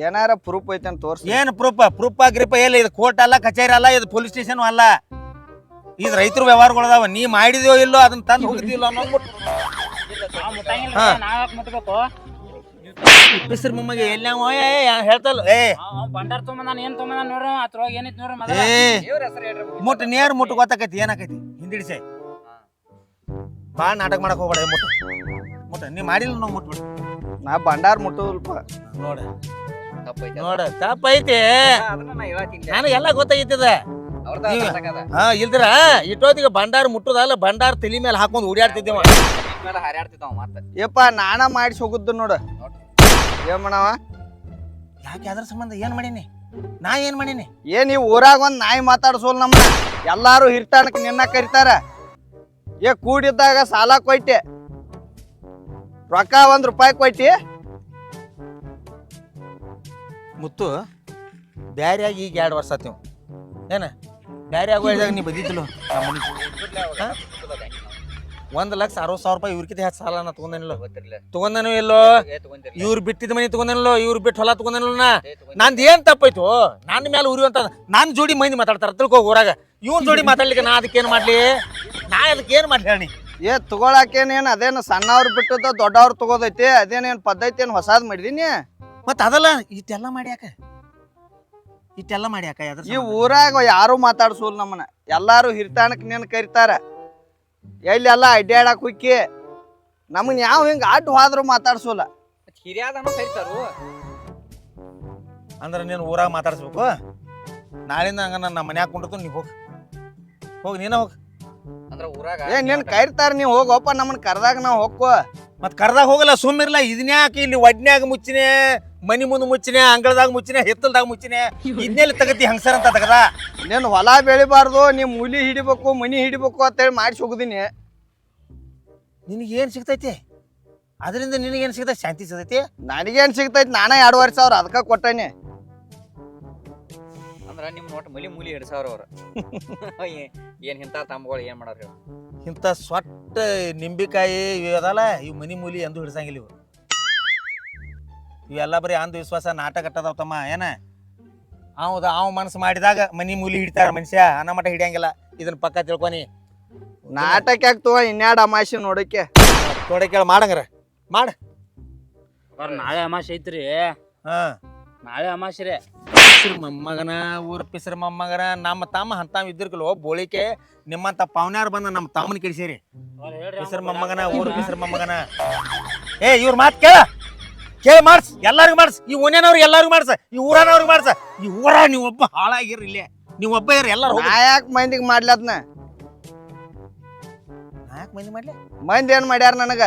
ಏನಾರ ಪ್ರೂಫ್ ಐತೆ ಅಂತ ತೋರ್ಸಿ. ಏನು ಪ್ರೂಫ್ ಗ್ರಿಪ್ ಎಲ್ಲ? ಇದು ಕೋರ್ಟ್ ಅಲ್ಲ, ಕಚೇರಿ ಅಲ್ಲ, ಇದು ಪೊಲೀಸ್ ಸ್ಟೇಷನ್ ಅಲ್ಲ. ಇದು ರೈತರ ವ್ಯವಹಾರಗಳದಾವ. ನೀ ಮಾಡಿದ್ಯೋ ಇಲ್ಲೋ ಅದನ್ನ ತಂದು ಹೋಗಿದ್ದಿಲ್ಲ ಅನ್ನೋ ಮುಟ್ಬೇಕು. ಪಿಸ್ರ ಮೊಮ್ಮಗೆ ಎಲ್ಲ ಹೇಳ್ತಲ್ಲ. ಏ ಬಂಡಾರ ತೊಂಬಂದ ಏನ್ ತೊಂಬಂದ ನೋಡ್ರಿ, ಅದ್ರೊಳಗೆ ಏನೈತಿ ನೋಡ್ರಿ. ಮುಟ್ಟು ನೇರ್ ಮುಟ್ಟು ಗೊತ್ತಾಕೈತಿ ಏನಾಕೈತಿ. ಹಿಂದಿಡಿಸೆ ಬಾ ನಾಟಕ ಮಾಡಕ್ ಹೋಗ್ಬೇಡ. ಮುಟ್ಟ ನೀ ಮಾಡಿಲ್ಲ ನಾವು ಮುಟ್ಬಿಡು. ನಾ ಬಂಡಾರ ಮುಟ್ಟುದಿಲ್ಪ. ನೋಡ ತಪ್ಪೈತಿ. ನನಗೆಲ್ಲ ಗೊತ್ತಾಗೈತದ. ಹಾ ಇಲ್ದ್ರ ಇಟ್ಟೋತಿಗೆ ಬಂಡಾರ ಮುಟ್ಟುದಲ್ಲ, ಬಂಡಾರ ತಲಿ ಮೇಲೆ ಹಾಕೊಂಡ್ ಓಡಾಡ್ತಿದ್ದೇವ. ಯಪ್ಪ ನಾನ ಮಾಡಿಸಿ ಹೋಗುದು ನೋಡ. ಏನ್ ಮಾಡವ? ಯಾಕೆ ಅದ್ರ ಸಂಬಂಧ ಏನ್ ಮಾಡೀನಿ? ನಾ ಏನ್ ಮಾಡೀನಿ? ಏನ್ ಈ ಊರಾಗ ಒಂದ್ ನಾಯಿ ಮಾತಾಡ್ಸೋಲ್ ನಮ್ಮ ಎಲ್ಲಾರು ಹಿರ್ತಾನಕ್ ನಿನ್ನ ಕರಿತಾರ. ಕೂಡಿದ್ದಾಗ ಸಾಲ ಕೊಯ್ತೆ, ರೊಕ್ಕ ₹1 ಕೊಯ್ತಿ. ಮುತ್ತು ಬ್ಯಾರೆ ಆಗಿ ಈಗ 2 ವರ್ಷ ಆತ್ ನೀವು ಏನ ಬ್ಯಾರೆ ಆಗೋ ಹೇಳಿದಾಗ ನೀ ಬಂದಿದ್ದಿಲ್ಲ ನಮ್ಮ ಮನಿಗೆ. 1,60,000 ಇವ್ರಕಿತ ಹೆಚ್ಚು ಸಾಲ ನಾ ತಗೊಂಡೇನೋ ಇಲ್ಲೋ? ಇವ್ರು ಬಿಟ್ಟಿದ ಮನಿ ತಗೊಂಡೇನಲ್ಲೋ? ಇವ್ರು ಬಿಟ್ಟು ಹೊಲ ತಗೊಂಡೇನಲ್ಲ? ನಂದು ಏನ್ ತಪ್ಪಾಯ್ತು? ನನ್ನ ಮೇಲೆ ಉರಿಯುವಂತ ನನ್ನ ಜೋಡಿ ಮಂದಿ ಮಾತಾಡ್ತಾರ ತಿಳ್ಕೊ ಊರಾಗ. ಇವನ್ ಜೋಡಿ ಮಾತಾಡ್ಲಿಕ್ಕೆ ನಾ ಅದಕ್ಕೇನ್ ಮಾಡ್ಲಿ? ನಾ ಅದಕ್ಕೇನ್ ಮಾಡ್ಲಿ ಹೇಳಿ? ತಗೊಳಕೇನೇನ್ ಅದೇನು ಸಣ್ಣವ್ರು ಬಿಟ್ಟದ ದೊಡ್ಡವ್ರು ತಗೋದೈತಿ? ಅದೇನೇನ್ ಪದ್ಧತಿ ಏನ್ ಹೊಸಾದ್ ಮಾಡಿದೀನಿ? ಮತ್ತ ಅದಲ್ಲ ಇಷ್ಟೆಲ್ಲ ಮಾಡ್ಯಾಕ ಈ ಊರಾಗ ಯಾರು ಮಾತಾಡ್ಸೋಲ್ ನಮ್ಮನ್ನ, ಎಲ್ಲಾರು ಹಿರ್ತಾನಕ್ ನಿನ್ ಕರಿತಾರ. ಎಲ್ಲೆಲ್ಲ ಅಡ್ಡಾಡಕ್ ಹುಕ್ಕಿ ನಮ್ಮನ್ ಯಾವ ಹಿಂಗ ಅಡ್ಡ ಹೋದ್ರು ಮಾತಾಡ್ಸೋಲ್ಲ. ಹಿರಿಯಾದನು ಕರಿತಾರು ಅಂದ್ರೆ ನೀನು ಊರಾಗ ಮಾತಾಡ್ಸ್ಬೇಕು. ನಾಳಿಂದ ಹಂಗ ನನ್ನ ಮನ್ಯಾಗ ಕುಂಡಿರ್ತು. ನೀ ಹೋಗಿ ನೀನ ಹೋಗ್. ಅಂದ್ರ ಊರಾಗ ನಿನ್ ಕರಿತಾರ, ನೀವ್ ಹೋಗಪ್ಪ. ನಮ್ಮನ್ ಕರ್ದಾಗ ನಾವ್ ಹೋಗ್ಕೋ. ಮತ್ ಕರ್ದಾಗ ಹೋಗಲ್ಲ, ಸುಮ್ಮಿರ್ಲ. ಇದನ್ಯಾಕ ಇಲ್ಲಿ ಒಡ್ನ್ಯಾಗ ಮುಚ್ಚಿನೇ, ಮನಿ ಮುಂದೆ ಮುಚ್ಚಿನೇ, ಅಂಗಳದಾಗ ಮುಚ್ಚಿನೇ, ಹಿತ್ತಲ್ದಾಗ ಮುಚ್ಚಿನೇ, ಇದನ್ನೆಲ್ಲಿ ತಗತಿ ಹಂಗಸರ ಅಂತ ತಗದ? ನೀನ್ ಹೊಲ ಬೆಳಿಬಾರ್ದು, ನೀವ್ ಮೂಲಿ ಹಿಡಿಬೇಕು, ಮನಿ ಹಿಡಿಬೇಕು ಅಂತೇಳಿ ಮಾಡಿಸಿ ಹೋಗುದೀನಿ. ನಿನಗೇನ್ ಸಿಗ್ತೈತಿ ಅದರಿಂದ? ನಿನಗೇನ್ ಸಿಗ್ತೈತಿ? ಶಾಂತಿ ಸಿಗ್ತೈತಿ? ನನಗೇನ್ ಸಿಗ್ತೈತಿ? ನಾನೇ 2,500 ಅದಕ್ಕ ಕೊಟ್ಟೇನಿ. ಅಂದ್ರ ನಿಮ್ ನೋಟ್ ಮೂಲಿ ಹಿಡ್ಸಾವ್ರ ಅವ್ರ. ಏನ್ ಇಂತ ತಂಬಗಳು ಏನ್ ಮಾಡಾರ ಹೇಳ? ಇಂಥ ಸೊಟ್ಟ ನಿಂಬಿಕಾಯಿ ಇವೆಲ್ಲ ಇವ್ ಮನಿ ಮೂಲಿ ಎಂದು ಹಿಡ್ಸಂಗಿಲ್ಲ. ಇವೆಲ್ಲ ಬರೀ ಅಂಧವಿಶ್ವಾಸ, ನಾಟಕ ಅಟ್ಟದಾವ್ ತಮ್ಮ. ಏನ ಅವ್ ಮನಸ್ಸು ಮಾಡಿದಾಗ ಮನಿ ಮೂಲಿ ಹಿಡಿತಾರ ಮನುಷ್ಯ, ಅನ್ನ ಮಟ ಹಿಡಿಯಂಗಿಲ್ಲ. ಇದನ್ನ ಪಕ್ಕ ತಿಳ್ಕೊನಿ. ನಾಟಕ ಆಗ್ತವ ಇನ್ಯಾಡ ಅಮಾಶಿ ನೋಡಕ್ಕೆ. ನೋಡ ಕೇಳ ಮಾಡಂಗ್ರ ಮಾಡ. ನಾಳೆ ಅಮಾಶೆ ಐತ್ರಿ. ಹಾ, ನಾಳೆ ಅಮಾಶೆ ರೀ. ಮೊಮ್ಮಗನ ಊರ್ ಪಿಸರ್ ಮೊಮ್ಮಗನ ನಮ್ಮ ತಮ್ಮ ಅಂತಾವ್ ಇದ್ದಿರ್ಕಲ್ವ ಬೋಳಿಕೆ. ನಿಮ್ಮಂತ ಪಾವನ್ಯಾರ ಬಂದ ನಮ್ಮ ತಮ್ಮನ ಕೆಡಿಸಿರಿ. ಪಿಸರ್ ಮೊಮ್ಮಗನ ಊರ್ ಪಿಸರ್ ಮೊಮ್ಮಗನ. ಇವ್ರ ಮಾತ್ ಕೇಳ ಮಾಡ್ಸ್, ಎಲ್ಲಾರಿಗೂ ಮಾಡ್ಸ್. ಈ ಓನ್ಯಾನವ್ರಿಗೆ ಎಲ್ಲಾರಿಗೂ ಮಾಡ್ಸ, ಈ ಊರನವ್ರಿಗೆ ಮಾಡ್ಸ. ಈ ಊರ ನೀವ್ ಒಬ್ಬ ಹಾಳಾಗಿರ್ರಿ. ಇಲ್ಲೇ ನೀವ್ ಒಬ್ಬ ಇರ್ರಿ. ಎಲ್ಲಾರು ಯಾಕೆ ಮಂದಿಗೆ ಮಾಡ್ಲದ್ನ? ಯಾಕೆ ಮಂದಿ ಮಾಡ್ಲಿ? ಮಂದಿ ಏನ್ ಮಾಡ್ಯಾರ ನನಗ?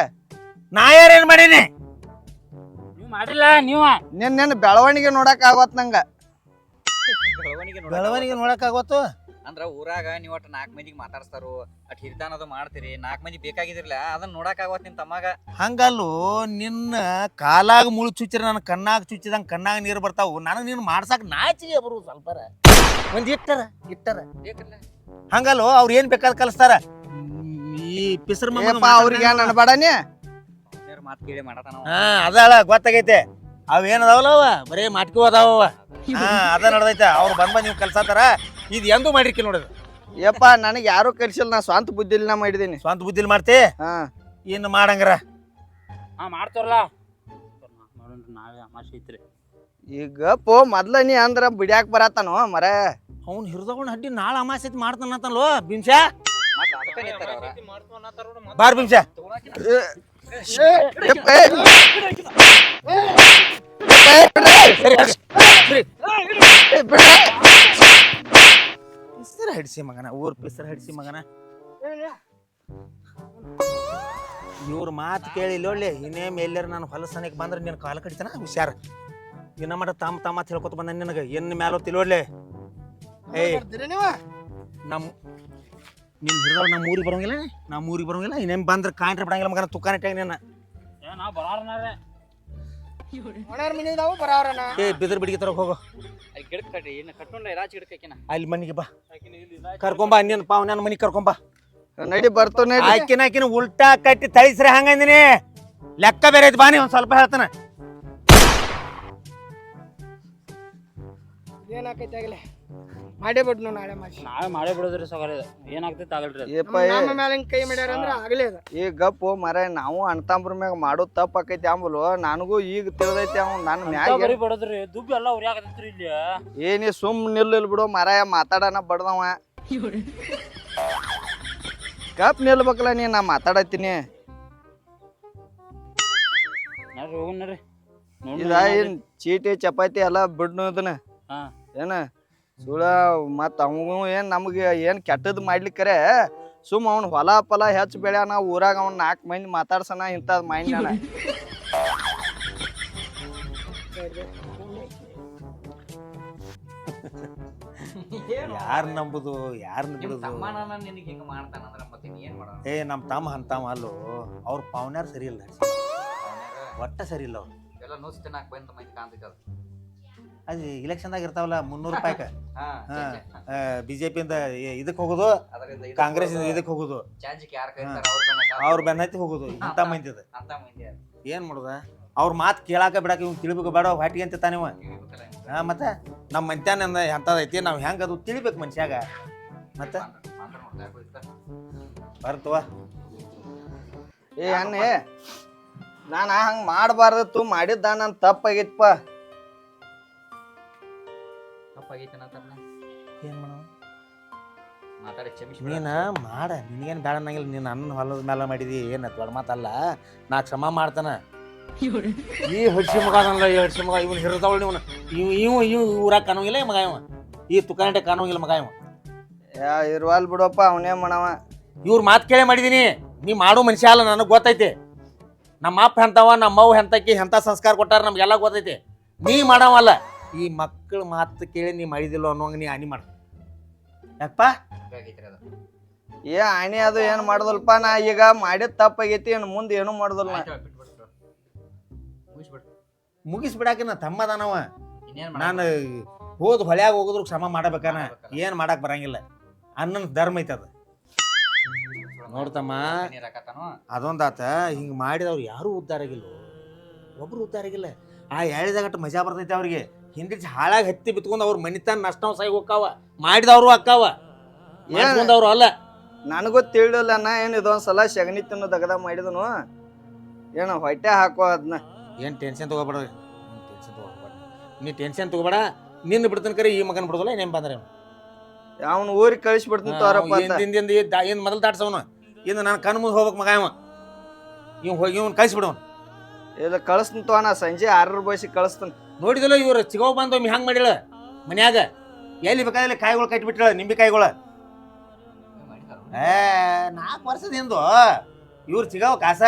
ನಾ ಯಾರೇನ್ ಮಾಡೀನಿ? ನೀವ್ ಮಾಡಿಲ್ಲ. ನೀವ ನಿನ್ನ ಬೆಳವಣಿಗೆ ನೋಡಕ್ ಆಗತ್ ನಂಗ. ಬೆಳವಣಿಗೆ ನೋಡಕ್ ಆಗೋತು. ಅಂದ್ರ ಊರಾಗ ನೀವ್ ಒಟ್ಟು 4 ಮಂದಿಗೆ ಮಾತಾಡ್ಸ್ತಾರು, ಅಟ್ ಹಿರಿತಾನದು ಮಾಡ್ತೀರಿ. 4 ಮಂದಿ ಬೇಕಾಗಿದ್ರಲ್ಲ, ಅದನ್ನ ನೋಡಕ್ ಆಗವತ್ ನಿಮ್ ತಮ್ಮಗ. ಹಂಗಲ್ಲೂ ನಿನ್ನ ಕಾಲಾಗ ಮುಳು ಚುಚ್ಚಿರ ನನ್ನ ಕಣ್ಣಾಗ ಚುಚ್ಚಿದಂಗ ಕಣ್ಣಾಗ ನೀರು ಬರ್ತಾವು. ನನಗ್ ನೀನು ಮಾಡ್ಸಾಕ ನಾಚಿಗೆ ಬರು ಸ್ವಲ್ಪರ. ಒಂದ್ ಇಟ್ಟರ ಹಂಗಲ್ಲೋ. ಅವ್ರ ಏನ್ ಬೇಕಾದ್ ಕಲಿಸ್ತಾರ. ಈ ಪಿಸರ್ ಅವ್ರಿಗೆ ಏನ್ ಅನ್ಬೇಡನಿ. ಮಾತ್ ಕೇಳಿ ಮಾಡತಾನ. ಅದಾಳ ಗೊತ್ತಾಗೈತೆ. ಅವ್ ಏನದಾವಲ್ಲ ಅವ ಬರೀ ಮಾಟ್ಕಿ ಅದಾವ. ಅದ ನಡ್ದೈತೆ. ಅವ್ರು ಬಂದ್ ನೀವು ಕಲ್ಸಾತಾರ. ಇದು ಎಂದೂ ಮಾಡಿರ್ಕಿ ನೋಡಿದ. ನನಗೆ ಯಾರು ಕಲ್ಸಿಲ್ಲ. ನಾ ಸ್ವಂತ ಬುದ್ಧಿಲಿನ ಮಾಡಿದೀನಿ. ಸ್ವಂತ ಬುದ್ಧಿಲಿ ಮಾಡ್ತಿ? ಇನ್ನು ಮಾಡಂಗ್ರ ಮಾಡ್ತಾರಲ್ಲ. ನಾಳೆ ಅಮಾಶೆ ಐತ್ರಿ. ಈಗ ಮೊದ್ಲ ನೀ ಅಂದ್ರ ಬಿಡ್ಯಾಕ್ ಬರತಾನೋ ಮರ. ಅವ್ನು ಹಿರಿದಗೊಂಡ್ ಹಡ್ಡಿ ನಾಳೆ ಅಮಾಸೆ ಮಾಡ್ತಾನತ್ತಲ್ಲೋ ಬಿಂಶಾ. ಬಾರ್ ಬಿಂಶಾ. ಪಿಸರ್ ಹಡಿಸಿ ಮಗನ, ಊರ್ ಪಿಸರ್ ಹಡಿಸಿ ಮಗನ. ಇವ್ರ ಮಾತು ಕೇಳಿಲ್ಲ ಒಳ್ಳೆ. ಇನ್ನೇಮ್ ಎಲ್ಲಾರ ನಾನು ಹೊಲಸನಕ್ಕೆ ಬಂದ್ರೆ ನೀನು ಕಾಲ ಕಡಿತಾನ. ಹುಷಾರ. ಇನ್ನ ಮಟ ತಮ್ಮ ಹೇಳ್ಕೊತ ಬಂದ ನಿನಗೆ ಎನ್ನ ಮ್ಯಾಲೋ ತಿಳೋಡ್ಲೆ. ನಮ್ಮ ನಿನ್ ಹಿರಿದವ್ರು ನಮ್ಮ ಊರಿಗೆ ಬರೋಂಗಿಲ್ಲ. ಇನ್ನೇಮ್ ಬಂದ್ರೆ ಕಾಂಟ್ರಿ ಬಿಡಂಗಿಲ್ಲ ಮಗನ. ತುಕ್ಕಾನೆ ಟೈಮ್ ನೀನ ಬಿದ್ರ ಬಿಡಿಗೆ ತರಕ್ ಹೋಗೋ. ಅಲ್ಲಿ ಮನಿಗೆ ಬಾ, ಕರ್ಕೊಂಬ. ಅನ್ನೇನ್ ಪಾವ್ ನನ್ನ ಮನಿಗೆ ಕರ್ಕೊಂಬ. ನಡಿ ಬರ್ತು. ಆಕಿನ ಉಲ್ಟಾ ಕಟ್ಟಿ ತಳಿಸ್ರಿ ಹಂಗಂದಿನಿ. ಲೆಕ್ಕ ಬೇರೆ ಐತಿ. ಬಾನಿ ಒಂದ್ ಸ್ವಲ್ಪ ಹೇಳ್ತಾನ. ಏನಾಕೈತಾಗಲೇ ಮಾಡೇ ಬಿಡ್ನು. ನಾಳೆ ಮಾಡೇ ಬಿಡೋದ್ರಿ ಸಗರ. ಏನಾಗ್ತೈತೆ ಆಗಲ್ರಿ. ನಮ್ಮ ಮೇಲೆ ಕೈ ಮಾಡ್ಯಾರ ಅಂದ್ರ ಆಗ್ಲೇ ಅದ. ಈಗ ಗಪ್ಪು ಮರ ನಾವು ಅಣ್ತಂಬ್ರ ಮ್ಯಾಗ ಮಾಡೋದ್ ತಪ್ಪ ಆಕೈತಿ ಅಂಬಲು. ನನಗೂ ಈಗ ತಿಳಿದೈತಿ. ಅವ್ನು ನನ್ನ ಮ್ಯಾಗ ಬಡದ್ರಿ ದುಡ್ಡು ಎಲ್ಲ ಉರಿಯಾಕತ್ರಿ ಇಲ್ಲಿ. ಏನಿ ಸುಮ್ ನಿಲ್ಲ ಬಿಡು ಮರಾಯ. ಮಾತಾಡನ ಬಡ್ದವ. ಗಪ್ ನಿಲ್ಬೇಕಲ್ಲ ನೀ. ನಾ ಮಾತಾಡತ್ತೀನಿ. ಇದ ಏನ್ ಚೀಟಿ ಚಪಾತಿ ಎಲ್ಲ ಬಿಡ್ನು ಇದನ್ನ ಏನ ಸುಳ. ಮತ್ ಅವನು ಏನ್ ನಮ್ಗೆ ಏನ್ ಕೆಟ್ಟದ್ ಮಾಡ್ಲಿಕ್ಕರೆ ಸುಮ್ ಅವ್ನ ಹೊಲ ಪಲ ಹೆಚ್ಚು ಬೆಳ್ಯಾನ. ಊರಾಗ ಅವ್ನ 4 ಮಂದಿ ಮಾತಾಡ್ಸನ ಇಂಥದ್ ಮೈಂಡ್. ಯಾರು ನಂಬುದು ಯಾರನ್ನ ನಿಮ್ ಬಿಡುದು ತಮ್ಮನ ನಿನಗೆ ಹಿಂಗ ಮಾಡ್ತಾನಂದ್ರ ಮತ್ತೆ ನೀ ಏನ್ ಮಾಡೋಣ ಏ ನಮ್ಮ ತಮ್ಮ ಅಂತಾವ ಅಲ್ಲೋ ಅವ್ರ ಪಾವನ್ಯಾರು ಸರಿ ಇಲ್ಲ ಒಟ್ಟ ಸರಿ ಇಲ್ಲ ಅವ್ರು ಎಲ್ಲ ನುಸ್ ತಿನ್ನಾಕ ಬಂದ ಮಂದಿ ಕಾಣ್ತೈತಿ ಅದು ಅದು ಇಲೆಕ್ಷನ್ದಾಗ ಇರ್ತಾವಲ್ಲ 300 ರೂಪಾಯಿಕ ಬಿಜೆಪಿಯಿಂದ ಇದಕ್ಕೆ ಹೋಗೋದು ಅದರಿಂದ ಕಾಂಗ್ರೆಸ್ ಇದಕ್ಕೆ ಹೋಗೋದು ಚಾಂಜಿಕ್ ಯಾರ ಕೈತಾರ ಅವ್ರ ಬೆನ್ನತ್ತಿ ಹೋಗೋದು ಇಂಥ ಮಂದಿ ಅದ ಅಂತ ಮಂದಿ ಏನ್ ಮಾಡುದ ಅವ್ರ ಮಾತು ಕೇಳಾಕ ಬಿಡಾಕ ಇವ್ನು ತಿಳಿಬೇಕು ಬೇಡ ಹೊಟ್ಟಿಗೆ ಅಂತ ತಾನಿವ ಮತ್ತೆ ನಮ್ಮ ಮಂತ್ಯಾನ ಎಂಥದೈತಿ ನಾವು ಹೆಂಗೆ ಅದು ತಿಳಿಬೇಕು ಮನುಷ್ಯಾಗ ಮತ್ತೆ ಬರ್ತವ ಏ ಅಣ್ಣೆ ನಾನು ಹಂಗೆ ಮಾಡಬಾರ್ದತ್ತು ಮಾಡಿದ್ದ ನಾನು ತಪ್ಪಾಗಿತ್ತಪ್ಪ ಏನ್ ಮಾಡ ಮಾತಾಡಿ ಕ್ಷಮಿಸಿ ನೀನು ಮಾಡ ನಿನಗೇನು ಬೇಡ ಅನ್ನಂಗಿಲ್ಲ ನೀನು ಅನ್ನ ಹೊಲದ ಮೇಲೆ ಮಾಡಿದಿ ಏನು ದೊಡ್ಡ ಮಾತಲ್ಲ ನಾ ಕ್ಷಮ ಮಾಡ್ತಾನ ಈ ಹಡ್ಸಿ ಮಗ ಅದಲ್ಲ ಈ ಹಡ್ಸಿ ಮಗ ಇವನು ಹಿರಿದವಳು ಇವನು ಇವು ಊರಾಗ ಕಾಣೋಂಗಿಲ್ಲ ಮಗ ಇವ ಈ ತುಕಾಂಡೆ ಕಾಣೋಂಗಿಲ್ಲ ಮಗ ಇವ ಇರ್ವಾಲ್ ಬಿಡಪ್ಪ ಅವನೇ ಮಾಡವ ಇವ್ರ ಮಾತು ಕೇಳೇ ಮಾಡಿದೀನಿ ನೀ ಮಾಡೋ ಮನುಷ್ಯ ಅಲ್ಲ ನನಗೆ ಗೊತ್ತೈತಿ ನಮ್ಮ ಅಪ್ಪ ಎಂತವ ನಮ್ಮ ಅವ್ವ ಎಂತಕ್ಕೆ ಎಂತ ಸಂಸ್ಕಾರ ಕೊಟ್ಟಾರ ನಮ್ಗೆಲ್ಲ ಗೊತ್ತೈತಿ ನೀ ಮಾಡವಲ್ಲ ಈ ಮಕ್ಕಳ ಮಾತು ಕೇಳಿ ನೀ ಮಾಡಿದಿಲ್ಲ ಅನ್ನೋಂಗ ನೀ ಹಾನಿ ಮಾಡ ಯಾಕಪ್ಪ ಏ ಆಣಿ ಅದು ಏನ್ ಮಾಡ್ದಲ್ಪ ನಾ ಈಗ ಮಾಡಿದ್ ತಪ್ಪಾಗೈತಿ ಏನ್ ಮುಂದೆ ಏನು ಮಾಡ್ದಲ್ಲ ನಾ ಮುಗಿಸ್ಬಿಡಾಕ ನಾ ತಮ್ಮದಾನವ ನಾನು ಹೋದ್ ಹೊಳ್ಯಾಗ ಹೋಗಿದ್ರು ಕ್ಷಮ ಮಾಡಬೇಕಾನ ಏನ್ ಮಾಡಕ್ ಬರಂಗಿಲ್ಲ ಅನ್ನನ್ ಧರ್ಮ ಐತದ ನೋಡ್ತಮ್ಮ ಅದೊಂದಾತ ಹಿಂಗ್ ಮಾಡಿದವ್ರು ಯಾರು ಉದ್ಧಾರ ಆಗಿಲ್ಲ ಒಬ್ರು ಉದ್ಧಾರ ಆಗಿಲ್ಲ ಆ ಹೇಳಿದಾಗಟ್ಟ ಮಜಾ ಬರ್ತೈತಿ ಅವ್ರಿಗೆ ಹಿಂದಿ ಹಾಳಾಗಿ ಹತ್ತಿ ಬಿತ್ಕೊಂಡ್ ಅವ್ರ ಮನಿತಾನ ನಷ್ಟ ಸಾಗಿ ಹೋಗ್ತಾವ ಮಾಡಿದವ್ರು ಅಕ್ಕಾವ ಮಾಡ್ಕೊಂಡವ್ರು ಅಲ್ಲ ನನಗೂ ತಿಳಿಲ್ಲ ನಾ ಏನ್ ಇದೊಂದ್ಸಲ ಸಗಣಿ ತಿನ್ನು ದಗದ ಮಾಡಿದನು ಏನ ಹೊಟ್ಟೆ ಹಾಕೋ ಅದನ್ನ ಏನ್ ಟೆನ್ಷನ್ ತಗೋಬೇಡ ನೀ ಟೆನ್ಷನ್ ತಗೋಬೇಡ ನಿನ್ನ ಬಿಡ್ತಾನ ಕರೆ ಈ ಮಗನ್ ಬಿಡೋದಲ್ಲ ಏನೇನ್ ಬಂದ್ರೆ ಅವನು ಊರಿಗೆ ಕಳಿಸ್ಬಿಡ್ತೀನಿ ತೋರಪ್ಪ ಏನ್ ಮೊದಲು ದಾಟ್ಸವನು ಇನ್ನು ನಾನು ಕಣ್ ಮುಂದೆ ಹೋಗ್ಬೇಕು ಮಗ ಇವ ಇವ್ ಹೋಗಿ ಇವ್ನು ಕಳಿಸ್ಬಿಡವನು ಇಲ್ಲ ಕಳಿಸ್ತೀನಿ ತೋ ನಾ ಸಂಜೆ 6 ಬಯಸಿಗೆ ಕಳಿಸ್ತೀನಿ ನೋಡಿದಲ್ಲ ಇವ್ರು ಚಿಗವ್ ಬಂದೊಮ್ಮೆ ಹಂಗೆ ಮಾಡಿಳ ಮನ್ಯಾಗ ಎಲ್ಲಿ ಬೇಕಾದ್ರೆ ಕಾಯಿಗಳು ಕಟ್ಟಿಬಿಟ್ಟಿಳ ನಿಂಬೆ ಕಾಯಿಗಳು 4 ವರ್ಷದ ಹಿಂದು ಇವ್ರು ಚಿಗವ್ ಕಾಸ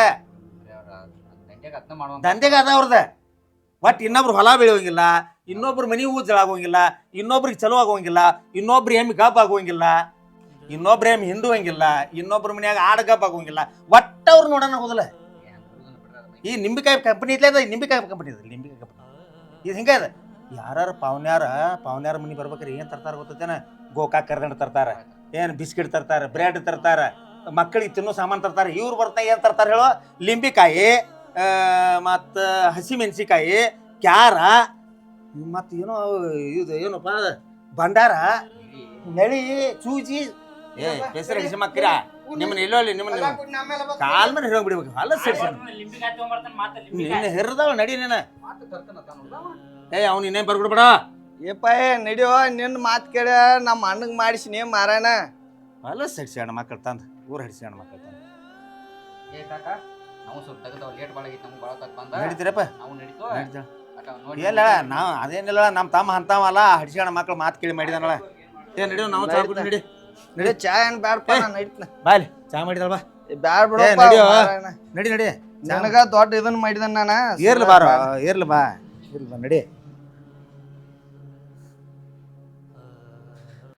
ದಂಧೆಗೆ ಅದ ಅವ್ರದ ಒಟ್ಟು ಇನ್ನೊಬ್ರು ಹೊಲ ಬೆಳೆಯೋಂಗಿಲ್ಲ ಇನ್ನೊಬ್ರು ಮನಿ ಊಜಳ ಆಗೋಂಗಿಲ್ಲ ಇನ್ನೊಬ್ರಿಗೆ ಚಲೋ ಆಗೋಂಗಿಲ್ಲ ಇನ್ನೊಬ್ರು ಎಮ್ಮೆ ಗಬ್ಬ ಆಗೋಂಗಿಲ್ಲ ಇನ್ನೊಬ್ರು ಎಮ್ಮೆ ಹಿಂಡುವಂಗಿಲ್ಲ ಇನ್ನೊಬ್ರ ಮನ್ಯಾಗ ಆಡ ಗಬ್ಬ ಆಗೋಂಗಿಲ್ಲ ಒಟ್ಟ ಅವ್ರು ನೋಡೋಣ ಹೋದಲ್ಲ ಈ ನಿಂಬಿಕಾಯಿ ಕಂಪನಿ ಇಟ್ಲದ ನಿಂಬಿಕಾಯಿ ಕಂಪನಿ ಇದೆ ನಿಂಬಿಕಾಯಿ ಕಂಪನಿ ಇದು ಹಿಂಗೆ ಇದೆ ಯಾರು ಪಾವನ್ಯಾರ ಮನೆ ಬರ್ಬೇಕಾರೆ ಏನು ತರ್ತಾರೆ ಗೊತ್ತೇನ ಗೋಕಾಕ್ ಕರ್ದಂಡು ತರ್ತಾರೆ ಏನು ಬಿಸ್ಕಿಟ್ ತರ್ತಾರೆ ಬ್ರೆಡ್ ತರ್ತಾರೆ ಮಕ್ಕಳಿಗೆ ತಿನ್ನೋ ಸಾಮಾನು ತರ್ತಾರೆ ಇವ್ರು ಬರ್ತಾ ಏನು ತರ್ತಾರೆ ಹೇಳೋ ಲಿಂಬಿಕಾಯಿ ಮತ್ತು ಹಸಿಮೆಣಸಿಕಾಯಿ ಕ್ಯಾರ ಮತ್ತು ಏನೋ ಇದು ಏನಪ್ಪ ಭಂಡಾರ ನಳಿ ಚೂಜಿ ಹೆಸರು ಹಿಸಿ ಮಕ್ಕಳ ನಿಮ್ಮನ್ನ ಎಲ್ಲೋಲ್ಲಿ ನಿಮ್ಮನ್ನ ಕಾಲ್ ಮೇಲೆ ಹಿರೋಗ್ ಬಿಡ್ಬೇಕು ಅಲ್ಲ ಸೇರ್ಸಿ ನಿನ್ನ ಹೆರ್ದಾವ ನಡಿ ನೀನ ಅವ್ನು ಇನ್ನೇನು ಬರ್ಬಿಡ್ಬೇಡ ಏಪ ನಡಿಯೋ ನಿನ್ನ ಮಾತು ಕೇಳ ನಮ್ಮ ಅಣ್ಣಗೆ ಮಾಡಿಸಿನಿ ಮಾರಾಯಣ ಅಲ್ಲ ಸಡ್ಸಿ ಹಣ್ಣು ಮಕ್ಕಳು ತಂದು ಊರು ಹಡಿಸಿ ಹಣ್ಣು ಮಕ್ಕಳು ತಂದು ನಡೀತೀರಪ್ಪ ಇಲ್ಲ ನಾವು ಅದೇನಿಲ್ಲ ನಮ್ಮ ತಮ್ಮ ಅಂತಾವಲ್ಲ ಹಡಿಸಿ ಹಣ್ಣು ಮಕ್ಕಳು ಮಾತು ಕೇಳಿ ಮಾಡಿದಾನಲ್ಲ ಏ ನಡಿಯೋ ನಾವು ಚಾ ಕುಡಿ ನಡಿ ನಡಿ ಚಾ ಏನ್ ಬ್ಯಾಡಪ್ಪ ನಾನು ನಡೀತೀನಿ ಬಾಯ್ಲಿ ಚಾ ಮಾಡಿದಲ್ವಾ ಬ್ಯಾಡ ಬಿಡಪ್ಪ ನಡಿ ನಡಿ ನನಗ ದೊಡ್ಡ ಇದನ್ನ ಮಾಡಿದನ್ ನಾನು ಇರ್ಲಿ ಬಾರ ಇರ್ಲಿ ಬಾ ನಡಿ